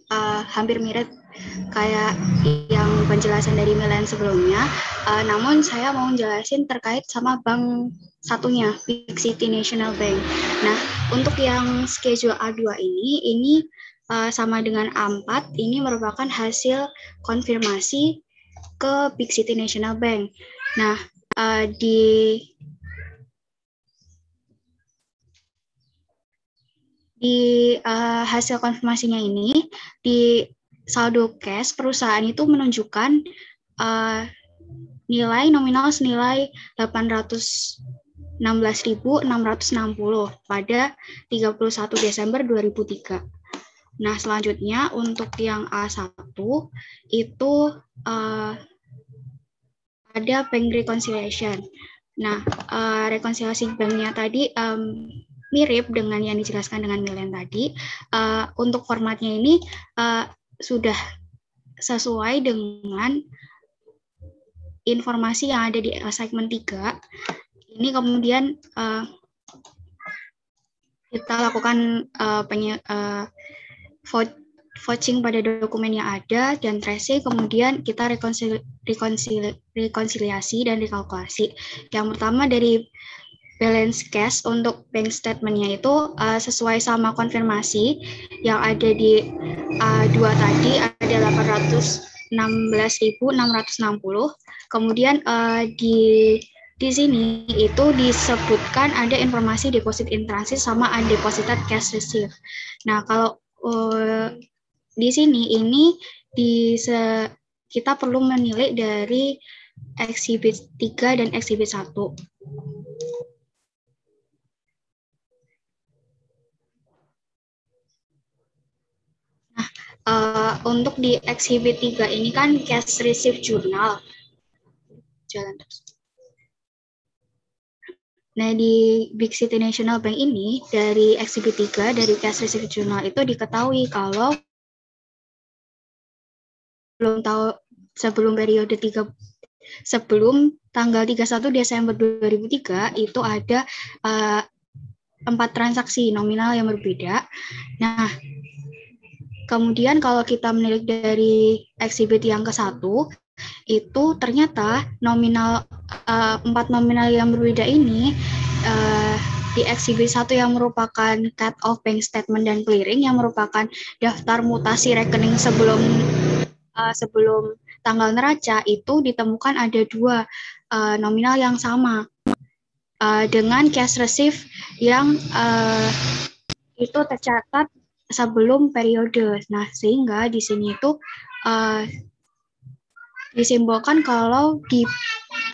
Speaker 3: hampir mirip kayak yang penjelasan dari Milen sebelumnya, namun saya mau jelasin terkait sama bank satunya, Big City National Bank. Nah, untuk yang schedule A2 ini sama dengan A4, ini merupakan hasil konfirmasi ke Big City National Bank. Nah, di hasil konfirmasinya ini, di saldo cash perusahaan itu menunjukkan nilai nominal senilai 816.660 pada 31 Desember 2003. Nah, selanjutnya untuk yang A1 itu ada bank reconciliation. Nah, rekonsiliasi banknya tadi mirip dengan yang dijelaskan dengan Milen tadi. Untuk formatnya ini sudah sesuai dengan informasi yang ada di segmen 3. Ini kemudian kita lakukan vouching pada dokumen yang ada dan tracing, kemudian kita rekonsiliasi dan rekalkulasi. Yang pertama dari balance cash untuk bank statement-nya itu sesuai sama konfirmasi yang ada di A2 tadi, ada 816.660. Kemudian di sini itu disebutkan ada informasi deposit in transit sama undeposited cash receive. Nah, kalau di sini ini kita perlu menilai dari eksibit 3 dan eksibit 1. Nah, untuk di eksibit 3 ini kan cash receipt journal. Jalan terus. Nah, di Big City National Bank ini, dari eksibit 3, dari cash receipt journal itu diketahui kalau sebelum periode 3, sebelum tanggal 31 Desember 2003 itu ada 4 transaksi nominal yang berbeda. Nah, kemudian kalau kita menilik dari eksibit yang ke-1, itu ternyata 4 nominal yang berbeda ini di eksibit 1 yang merupakan cut off bank statement dan clearing yang merupakan daftar mutasi rekening sebelum tanggal neraca itu ditemukan ada 2 nominal yang sama dengan cash receipt yang itu tercatat sebelum periode. Nah, sehingga di sini itu disimbolkan kalau di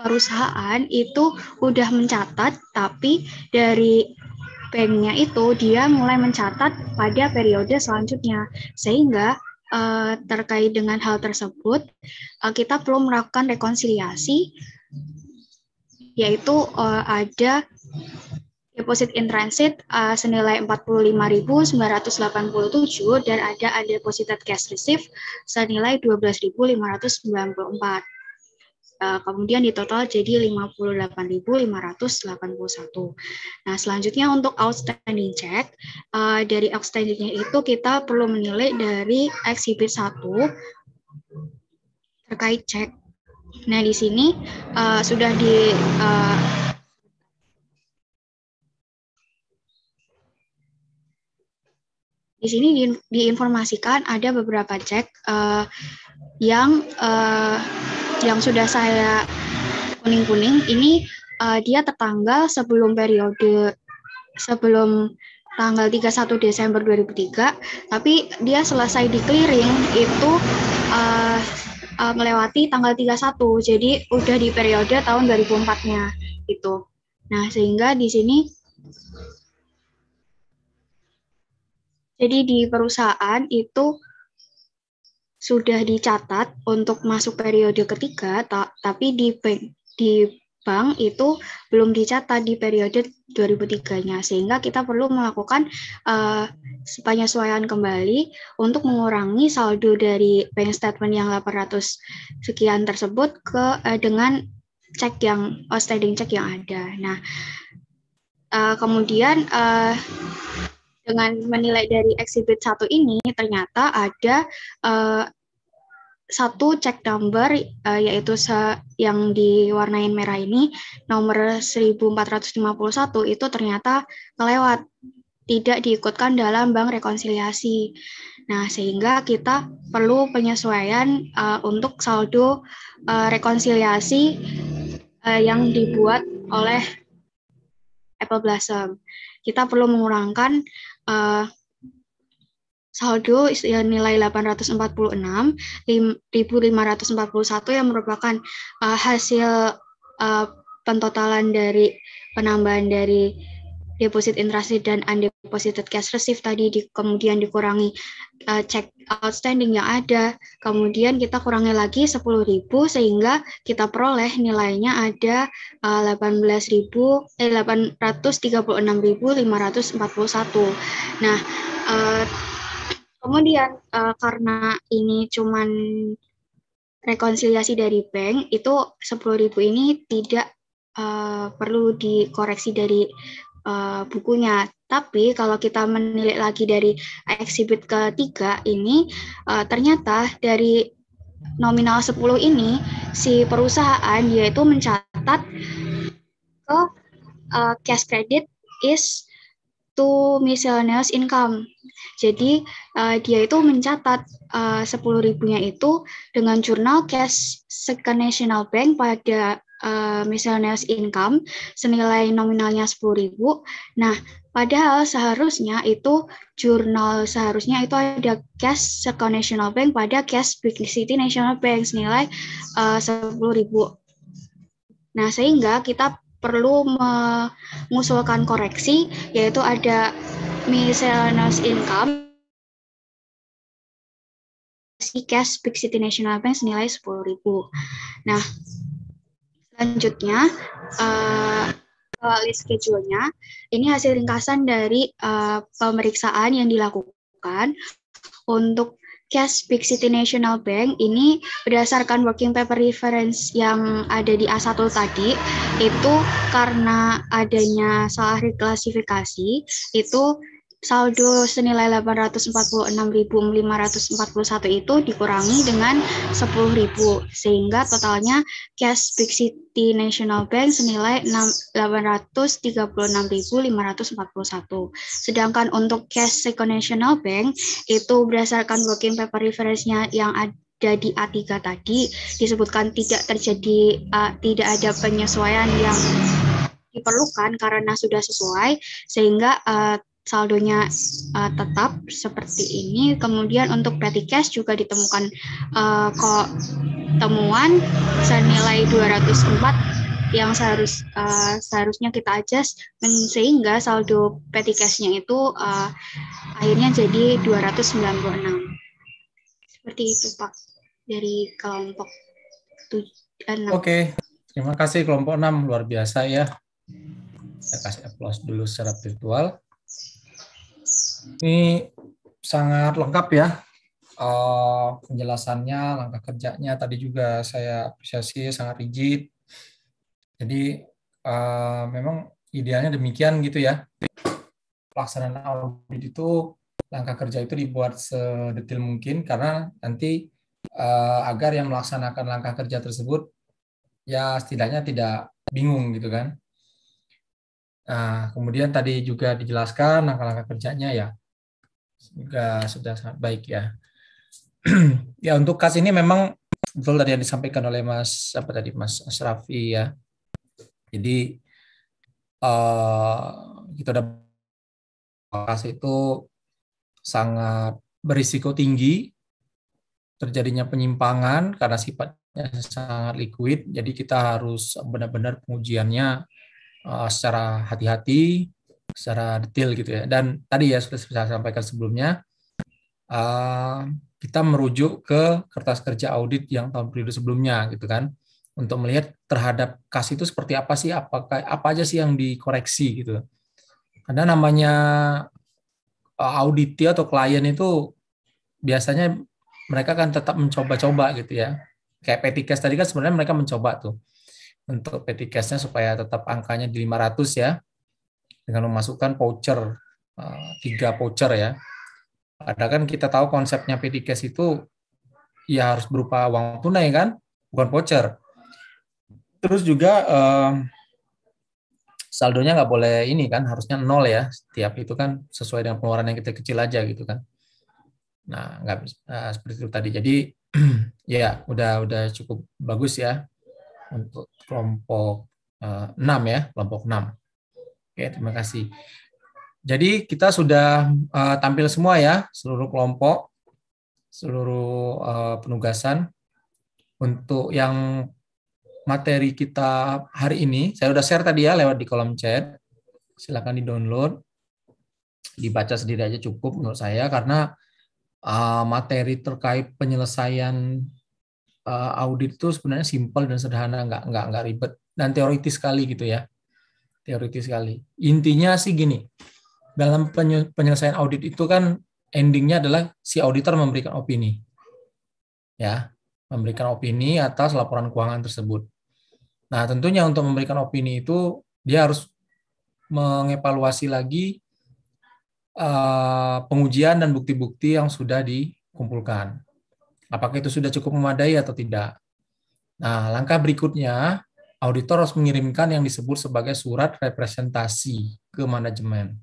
Speaker 3: perusahaan itu udah mencatat, tapi dari banknya itu dia mulai mencatat pada periode selanjutnya. Sehingga terkait dengan hal tersebut, kita perlu melakukan rekonsiliasi, yaitu ada deposit in transit senilai 45.987 dan ada undeposited cash receipt senilai 12.594. Kemudian di total jadi 58.581. Nah, selanjutnya untuk outstanding check, dari outstandingnya itu kita perlu menilai dari eksibit 1 terkait cek. Nah, di sini sudah di sini diinformasikan ada beberapa cek yang sudah saya kuning-kuning. Ini dia tertanggal sebelum tanggal 31 Desember 2003, tapi dia selesai di clearing itu melewati tanggal 31, jadi udah di periode tahun 2004-nya gitu. Nah, sehingga di sini jadi di perusahaan itu sudah dicatat untuk masuk periode ketiga, tapi di bank itu belum dicatat di periode 2003-nya, sehingga kita perlu melakukan penyesuaian kembali untuk mengurangi saldo dari bank statement yang 800 sekian tersebut dengan cek yang outstanding cek yang ada. Nah, kemudian dengan menilai dari eksibit 1 ini ternyata ada satu cek number yaitu yang diwarnain merah ini nomor 1451 itu ternyata kelewat, tidak diikutkan dalam bank rekonsiliasi. Nah, sehingga kita perlu penyesuaian untuk saldo rekonsiliasi yang dibuat oleh Apple Blossom. Kita perlu mengurangkan saldo nilai 846.541 yang merupakan hasil pentotalan dari penambahan dari deposit in transit dan undeposited cash receipt tadi, kemudian dikurangi cek outstanding yang ada, kemudian kita kurangi lagi 10.000 sehingga kita peroleh nilainya ada 836.541. Nah, kemudian karena ini cuman rekonsiliasi dari bank, itu 10.000 ini tidak perlu dikoreksi dari bukunya. Tapi kalau kita menilik lagi dari eksibit ketiga ini, ternyata dari nominal 10 ini, si perusahaan yaitu mencatat ke cash credit is to miscellaneous income. Jadi dia itu mencatat 10.000-nya itu dengan jurnal cash Second National Bank pada miscellaneous income senilai nominalnya 10.000. Nah, padahal seharusnya itu seharusnya itu ada cash Second National Bank pada cash Big City National Bank senilai 10.000. Nah, sehingga kita perlu mengusulkan koreksi, yaitu ada miscellaneous income si cash Big City National Bank senilai 10.000. Nah, selanjutnya list schedule-nya ini hasil ringkasan dari pemeriksaan yang dilakukan untuk cash Big City National Bank. Ini berdasarkan working paper reference yang ada di A1 tadi, itu karena adanya salah reklasifikasi, itu saldo senilai 846.541 itu dikurangi dengan 10.000, sehingga totalnya cash Big City National Bank senilai 836.541. Sedangkan untuk cash Second National Bank itu berdasarkan working paper reference-nya yang ada di A3 tadi disebutkan tidak ada penyesuaian yang diperlukan karena sudah sesuai, sehingga saldonya tetap seperti ini. Kemudian untuk petty cash juga ditemukan temuan senilai 204 yang seharusnya kita adjust, sehingga saldo petty cash-nya itu akhirnya jadi 296. Seperti itu, Pak, dari kelompok 6.
Speaker 2: Oke, terima kasih kelompok 6, luar biasa ya. Saya kasih applause dulu secara virtual. Ini sangat lengkap ya penjelasannya, langkah kerjanya. Tadi juga saya apresiasi, sangat rigid. Jadi memang idealnya demikian gitu ya. Pelaksanaan audit itu, langkah kerja itu dibuat sedetail mungkin karena nanti agar yang melaksanakan langkah kerja tersebut ya setidaknya tidak bingung gitu kan. Nah, kemudian tadi juga dijelaskan langkah-langkah kerjanya ya, juga sudah sangat baik ya. Ya, untuk kas ini memang betul tadi yang disampaikan oleh Mas Asrafi ya. Jadi kita udah kas itu sangat berisiko tinggi terjadinya penyimpangan karena sifatnya sangat liquid. Jadi kita harus benar-benar pengujiannya secara hati-hati, secara detail gitu ya. Dan tadi ya sudah saya sampaikan sebelumnya, kita merujuk ke kertas kerja audit yang tahun periode sebelumnya gitu kan, untuk melihat terhadap kas itu seperti apa sih, apa aja sih yang dikoreksi gitu. Karena namanya auditi atau klien itu biasanya mereka kan tetap mencoba-coba gitu ya. Kayak petty cash tadi kan sebenarnya mereka mencoba tuh untuk petty cash-nya supaya tetap angkanya di 500 ya, dengan memasukkan voucher, 3 voucher ya. Padahal kan kita tahu konsepnya petty cash itu ya harus berupa uang tunai kan, bukan voucher. Terus juga saldonya nggak boleh ini kan, harusnya 0 ya, setiap itu kan sesuai dengan pengeluaran yang kita kecil aja gitu kan. Nah, nggak seperti itu tadi. Jadi ya udah cukup bagus ya untuk kelompok 6 ya, kelompok 6. Oke, terima kasih. Jadi kita sudah tampil semua ya, seluruh kelompok, seluruh penugasan. Untuk yang materi kita hari ini, saya udah share tadi ya lewat di kolom chat. Silakan di-download, dibaca sendiri aja cukup menurut saya, karena materi terkait penyelesaian audit itu sebenarnya simpel dan sederhana, nggak ribet dan teoritis sekali gitu ya, teoritis sekali. Intinya sih gini, dalam penyelesaian audit itu kan endingnya adalah si auditor memberikan opini, ya, memberikan opini atas laporan keuangan tersebut. Nah, tentunya untuk memberikan opini itu dia harus mengevaluasi lagi pengujian dan bukti-bukti yang sudah dikumpulkan. Apakah itu sudah cukup memadai atau tidak? Nah, langkah berikutnya, auditor harus mengirimkan yang disebut sebagai surat representasi ke manajemen.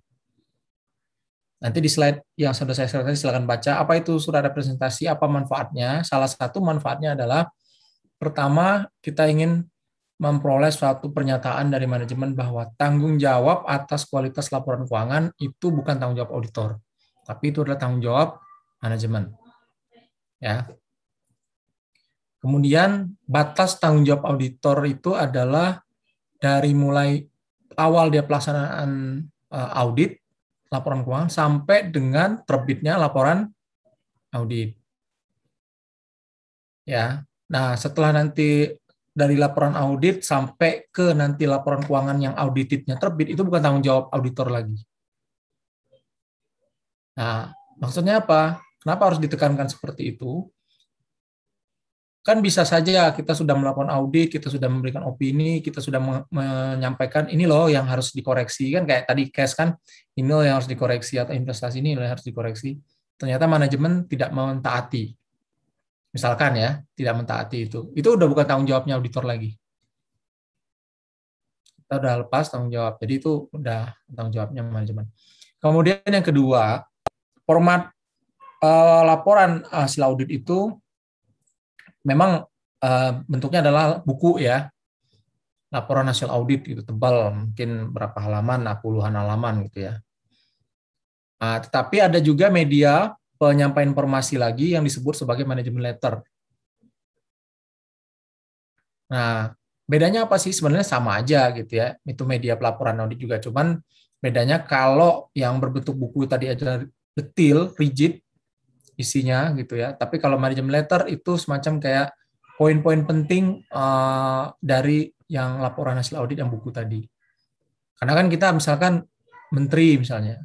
Speaker 2: Nanti di slide yang sudah saya share tadi silakan baca apa itu surat representasi, apa manfaatnya. Salah satu manfaatnya adalah pertama kita ingin memperoleh suatu pernyataan dari manajemen bahwa tanggung jawab atas kualitas laporan keuangan itu bukan tanggung jawab auditor, tapi itu adalah tanggung jawab manajemen. Ya. Kemudian batas tanggung jawab auditor itu adalah dari mulai awal dia pelaksanaan audit laporan keuangan sampai dengan terbitnya laporan audit. Ya. Nah, setelah nanti dari laporan audit sampai ke nanti laporan keuangan yang auditednya terbit, itu bukan tanggung jawab auditor lagi. Nah, maksudnya apa? Kenapa harus ditekankan seperti itu? Kan bisa saja kita sudah melakukan audit, kita sudah memberikan opini, kita sudah menyampaikan ini loh yang harus dikoreksi, kan kayak tadi cash kan, ini loh yang harus dikoreksi, atau investasi ini loh yang harus dikoreksi. Ternyata manajemen tidak mentaati. Misalkan ya, tidak mentaati itu udah bukan tanggung jawabnya auditor lagi. Kita udah lepas tanggung jawab, jadi itu udah tanggung jawabnya manajemen. Kemudian yang kedua, format laporan hasil audit itu memang bentuknya adalah buku ya, laporan hasil audit gitu, tebal, mungkin berapa halaman, puluhan halaman gitu ya. Nah, tetapi ada juga media penyampaian informasi lagi yang disebut sebagai manajemen letter. Nah, bedanya apa sih? Sebenarnya sama aja gitu ya, itu media pelaporan audit juga, cuman bedanya kalau yang berbentuk buku tadi aja detail, rigid, isinya gitu ya. Tapi kalau manajemen letter itu semacam kayak poin-poin penting dari yang laporan hasil audit yang buku tadi. Karena kan kita misalkan menteri misalnya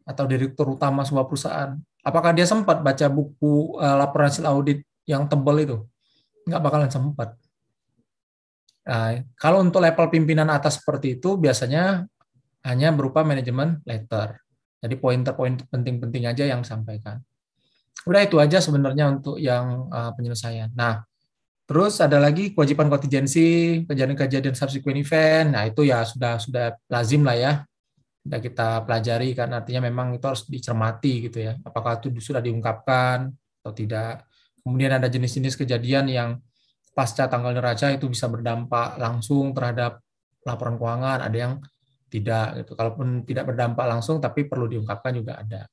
Speaker 2: atau direktur utama sebuah perusahaan, apakah dia sempat baca buku laporan hasil audit yang tebal itu? Nggak bakalan sempat. Nah, kalau untuk level pimpinan atas seperti itu biasanya hanya berupa manajemen letter. Jadi poin-poin penting-penting aja yang disampaikan. Udah itu aja sebenarnya untuk yang penyelesaian. Nah, terus ada lagi kewajiban kontingensi, kejadian-kejadian subsequent event. Nah, itu ya sudah lazim lah ya. Sudah kita pelajari kan, artinya memang itu harus dicermati gitu ya. Apakah itu sudah diungkapkan atau tidak. Kemudian ada jenis-jenis kejadian yang pasca tanggal neraca itu bisa berdampak langsung terhadap laporan keuangan, ada yang tidak gitu. Kalaupun tidak berdampak langsung tapi perlu diungkapkan juga ada.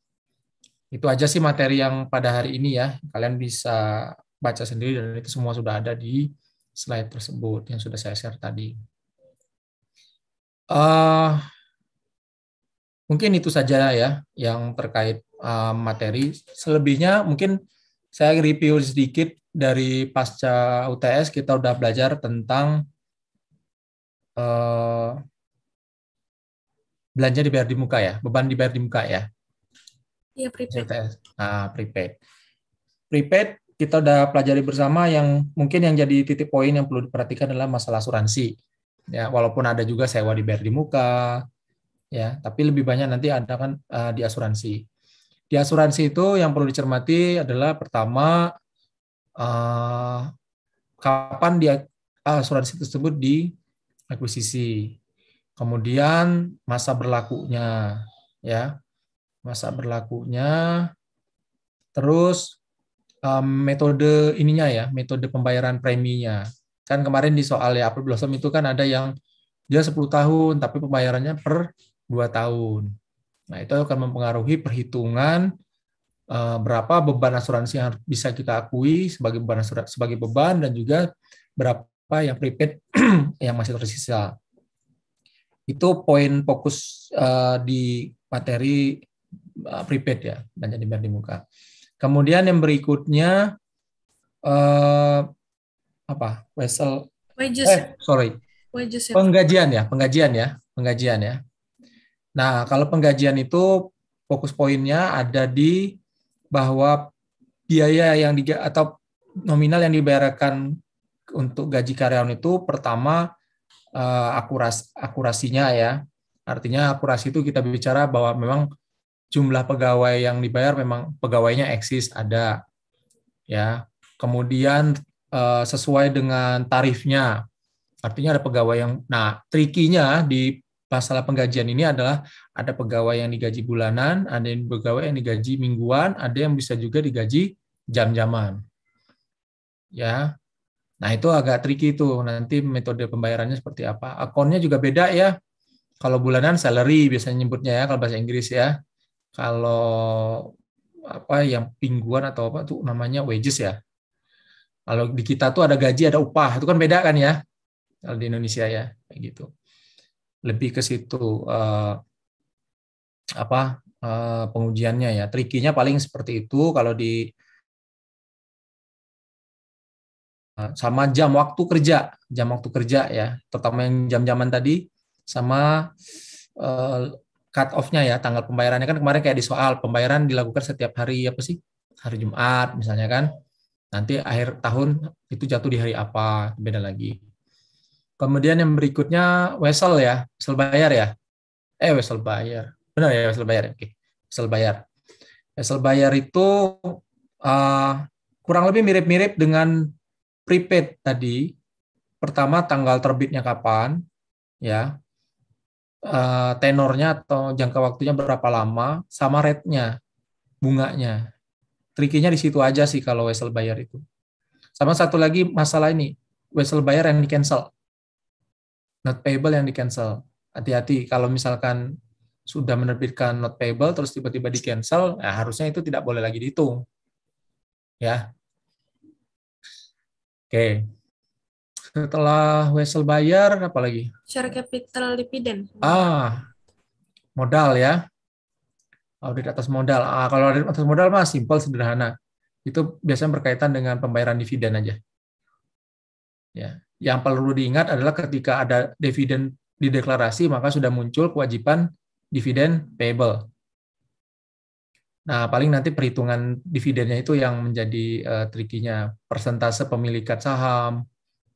Speaker 2: Itu aja sih materi yang pada hari ini ya. Kalian bisa baca sendiri dan itu semua sudah ada di slide tersebut yang sudah saya share tadi. Mungkin itu saja ya yang terkait materi. Selebihnya mungkin saya review sedikit dari pasca UTS, kita udah belajar tentang belanja dibayar di muka ya, beban dibayar di muka ya.
Speaker 6: Iya, prepaid.
Speaker 2: Prepaid. Prepaid kita udah pelajari bersama, yang mungkin yang jadi titik poin yang perlu diperhatikan adalah masalah asuransi. Ya, walaupun ada juga sewa dibayar di muka, ya, tapi lebih banyak nanti ada kan di asuransi. Di asuransi itu yang perlu dicermati adalah pertama kapan dia asuransi tersebut diakuisisi. Kemudian masa berlakunya, ya, masa berlakunya. Terus metode ininya ya, metode pembayaran preminya. Kan kemarin di soal ya Apple Blossom itu kan ada yang dia 10 tahun tapi pembayarannya per 2 tahun. Nah, itu akan mempengaruhi perhitungan berapa beban asuransi yang bisa kita akui sebagai beban sebagai beban, dan juga berapa yang prepaid yang masih tersisa. Itu poin fokus di materi prepaid ya, belanja dibayar di muka. Kemudian yang berikutnya
Speaker 6: Wages ya.
Speaker 2: Penggajian ya. Nah, kalau penggajian itu fokus poinnya ada di bahwa biaya yang atau nominal yang dibayarkan untuk gaji karyawan itu pertama akurasinya ya. Artinya akurasi itu kita bicara bahwa memang jumlah pegawai yang dibayar memang pegawainya eksis ada ya. Kemudian sesuai dengan tarifnya. Artinya ada pegawai yang, nah trikinya di masalah penggajian ini adalah ada pegawai yang digaji bulanan, ada yang pegawai yang digaji mingguan, ada yang bisa juga digaji jam-jaman. Ya. Nah, itu agak tricky tuh. Nanti metode pembayarannya seperti apa. Akunnya juga beda ya. Kalau bulanan salary biasanya nyebutnya ya kalau bahasa Inggris ya. Kalau apa yang mingguan atau apa tuh namanya wages ya. Kalau di kita tuh ada gaji, ada upah. Itu kan beda kan ya. Kalau di Indonesia ya, kayak gitu. Lebih ke situ pengujiannya ya. Trikinya paling seperti itu kalau di sama jam waktu kerja ya, terutama yang jam-jaman tadi, sama cut off-nya ya, tanggal pembayarannya kan kemarin kayak di soal pembayaran dilakukan setiap hari apa sih? Hari Jumat misalnya kan. Nanti akhir tahun itu jatuh di hari apa, beda lagi. Kemudian yang berikutnya wesel ya, wesel bayar ya. Wesel bayar. Benar ya, wesel bayar. Oke. Wesel bayar. Wesel bayar itu kurang lebih mirip-mirip dengan prepaid tadi. Pertama tanggal terbitnya kapan, ya, tenornya atau jangka waktunya berapa lama, sama rate-nya, bunganya. Trikinya di situ aja sih kalau wesel bayar itu. Sama satu lagi masalah ini, wesel bayar yang di-cancel. Not payable yang di-cancel. Hati-hati kalau misalkan sudah menerbitkan not payable terus tiba-tiba di-cancel, ya harusnya itu tidak boleh lagi dihitung. Ya. Oke. Setelah wesel bayar, apa lagi?
Speaker 6: Share capital dividen.
Speaker 2: Modal ya. Audit atas modal. Kalau audit atas modal mah simpel, sederhana. Itu biasanya berkaitan dengan pembayaran dividen aja. Ya. Yang perlu diingat adalah ketika ada dividen dideklarasi, maka sudah muncul kewajiban dividen payable. Nah, paling nanti perhitungan dividennya itu yang menjadi trikinya. Persentase pemilikan saham,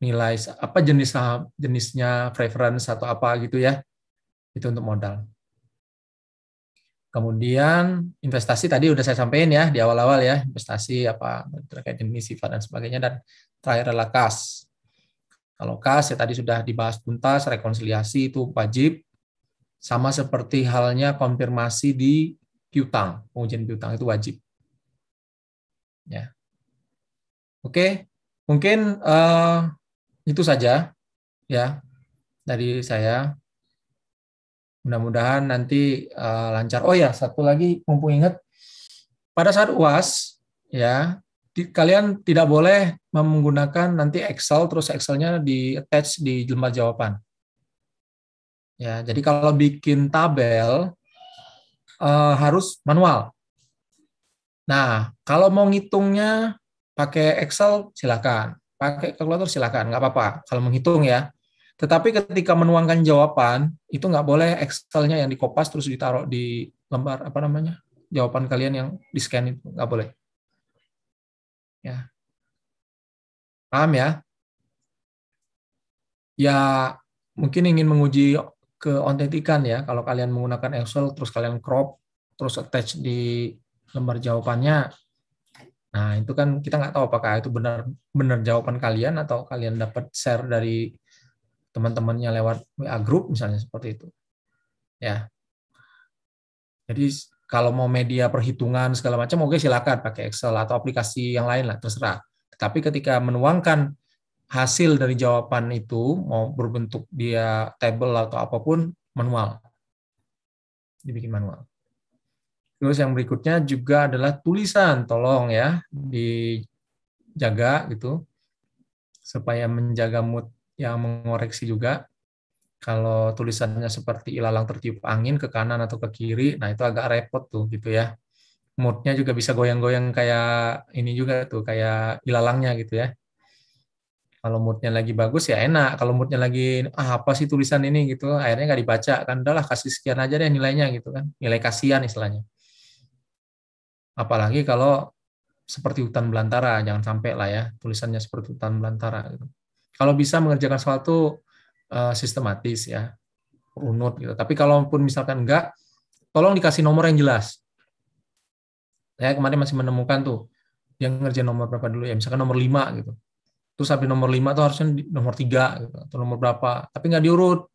Speaker 2: nilai apa jenis saham, jenisnya preference atau apa gitu ya. Itu untuk modal. Kemudian investasi tadi udah saya sampaikan ya di awal-awal ya, investasi apa terkait jenis sifat dan sebagainya, dan terakhir adalah kas. Kalau kas ya tadi sudah dibahas tuntas, rekonsiliasi itu wajib, sama seperti halnya konfirmasi di piutang, pengujian piutang itu wajib. Ya. Oke, mungkin itu saja ya dari saya. Mudah-mudahan nanti lancar. Oh ya, satu lagi mumpung ingat, pada saat UAS ya kalian tidak boleh menggunakan nanti Excel terus Excelnya di attach di lembar jawaban. Ya, jadi kalau bikin tabel harus manual. Nah, kalau mau ngitungnya pakai Excel silakan, pakai kalkulator silakan, nggak apa-apa kalau menghitung ya. Tetapi ketika menuangkan jawaban itu nggak boleh Excel-nya yang dikopas terus ditaruh di lembar apa namanya jawaban kalian yang di scan itu nggak boleh. Ya, paham ya? Ya mungkin ingin menguji keautentikan ya. Kalau kalian menggunakan Excel terus kalian crop terus attach di lembar jawabannya, nah itu kan kita nggak tahu apakah itu benar jawaban kalian atau kalian dapat share dari teman-temannya lewat WA group misalnya seperti itu. Ya. Jadi kalau mau media perhitungan segala macam oke silakan pakai Excel atau aplikasi yang lain lah terserah. Tapi ketika menuangkan hasil dari jawaban itu mau berbentuk dia table atau apapun manual. Dibikin manual. Terus yang berikutnya juga adalah tulisan, tolong ya dijaga gitu supaya menjaga mood yang mengoreksi juga. Kalau tulisannya seperti ilalang tertiup angin ke kanan atau ke kiri, nah itu agak repot tuh gitu ya. Moodnya juga bisa goyang-goyang kayak ini juga tuh, kayak ilalangnya gitu ya. Kalau moodnya lagi bagus ya enak, kalau moodnya lagi apa sih tulisan ini gitu, akhirnya nggak dibaca kan, udahlah kasih sekian aja deh nilainya gitu kan, nilai kasihan istilahnya. Apalagi kalau seperti hutan belantara, jangan sampai lah ya tulisannya seperti hutan belantara. Gitu. Kalau bisa mengerjakan sesuatu sistematis ya, runut gitu. Tapi kalaupun misalkan enggak, tolong dikasih nomor yang jelas. Saya kemarin masih menemukan tuh, dia ngerjain nomor berapa dulu ya, misalkan nomor 5 gitu. Terus sampai nomor 5 tuh harusnya nomor 3 gitu, atau nomor berapa, tapi nggak diurut.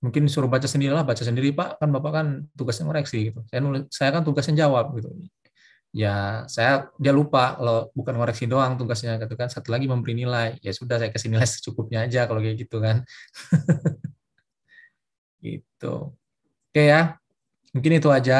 Speaker 2: Mungkin disuruh baca sendiri lah, baca sendiri Pak, kan Bapak kan tugasnya ngoreksi gitu. Saya kan tugasnya jawab gitu. ya dia lupa kalau bukan ngoreksi doang tugasnya gitu kan, satu lagi memberi nilai. Ya sudah, saya kasih nilai secukupnya aja kalau kayak gitu kan. Gitu. Oke ya, mungkin itu aja.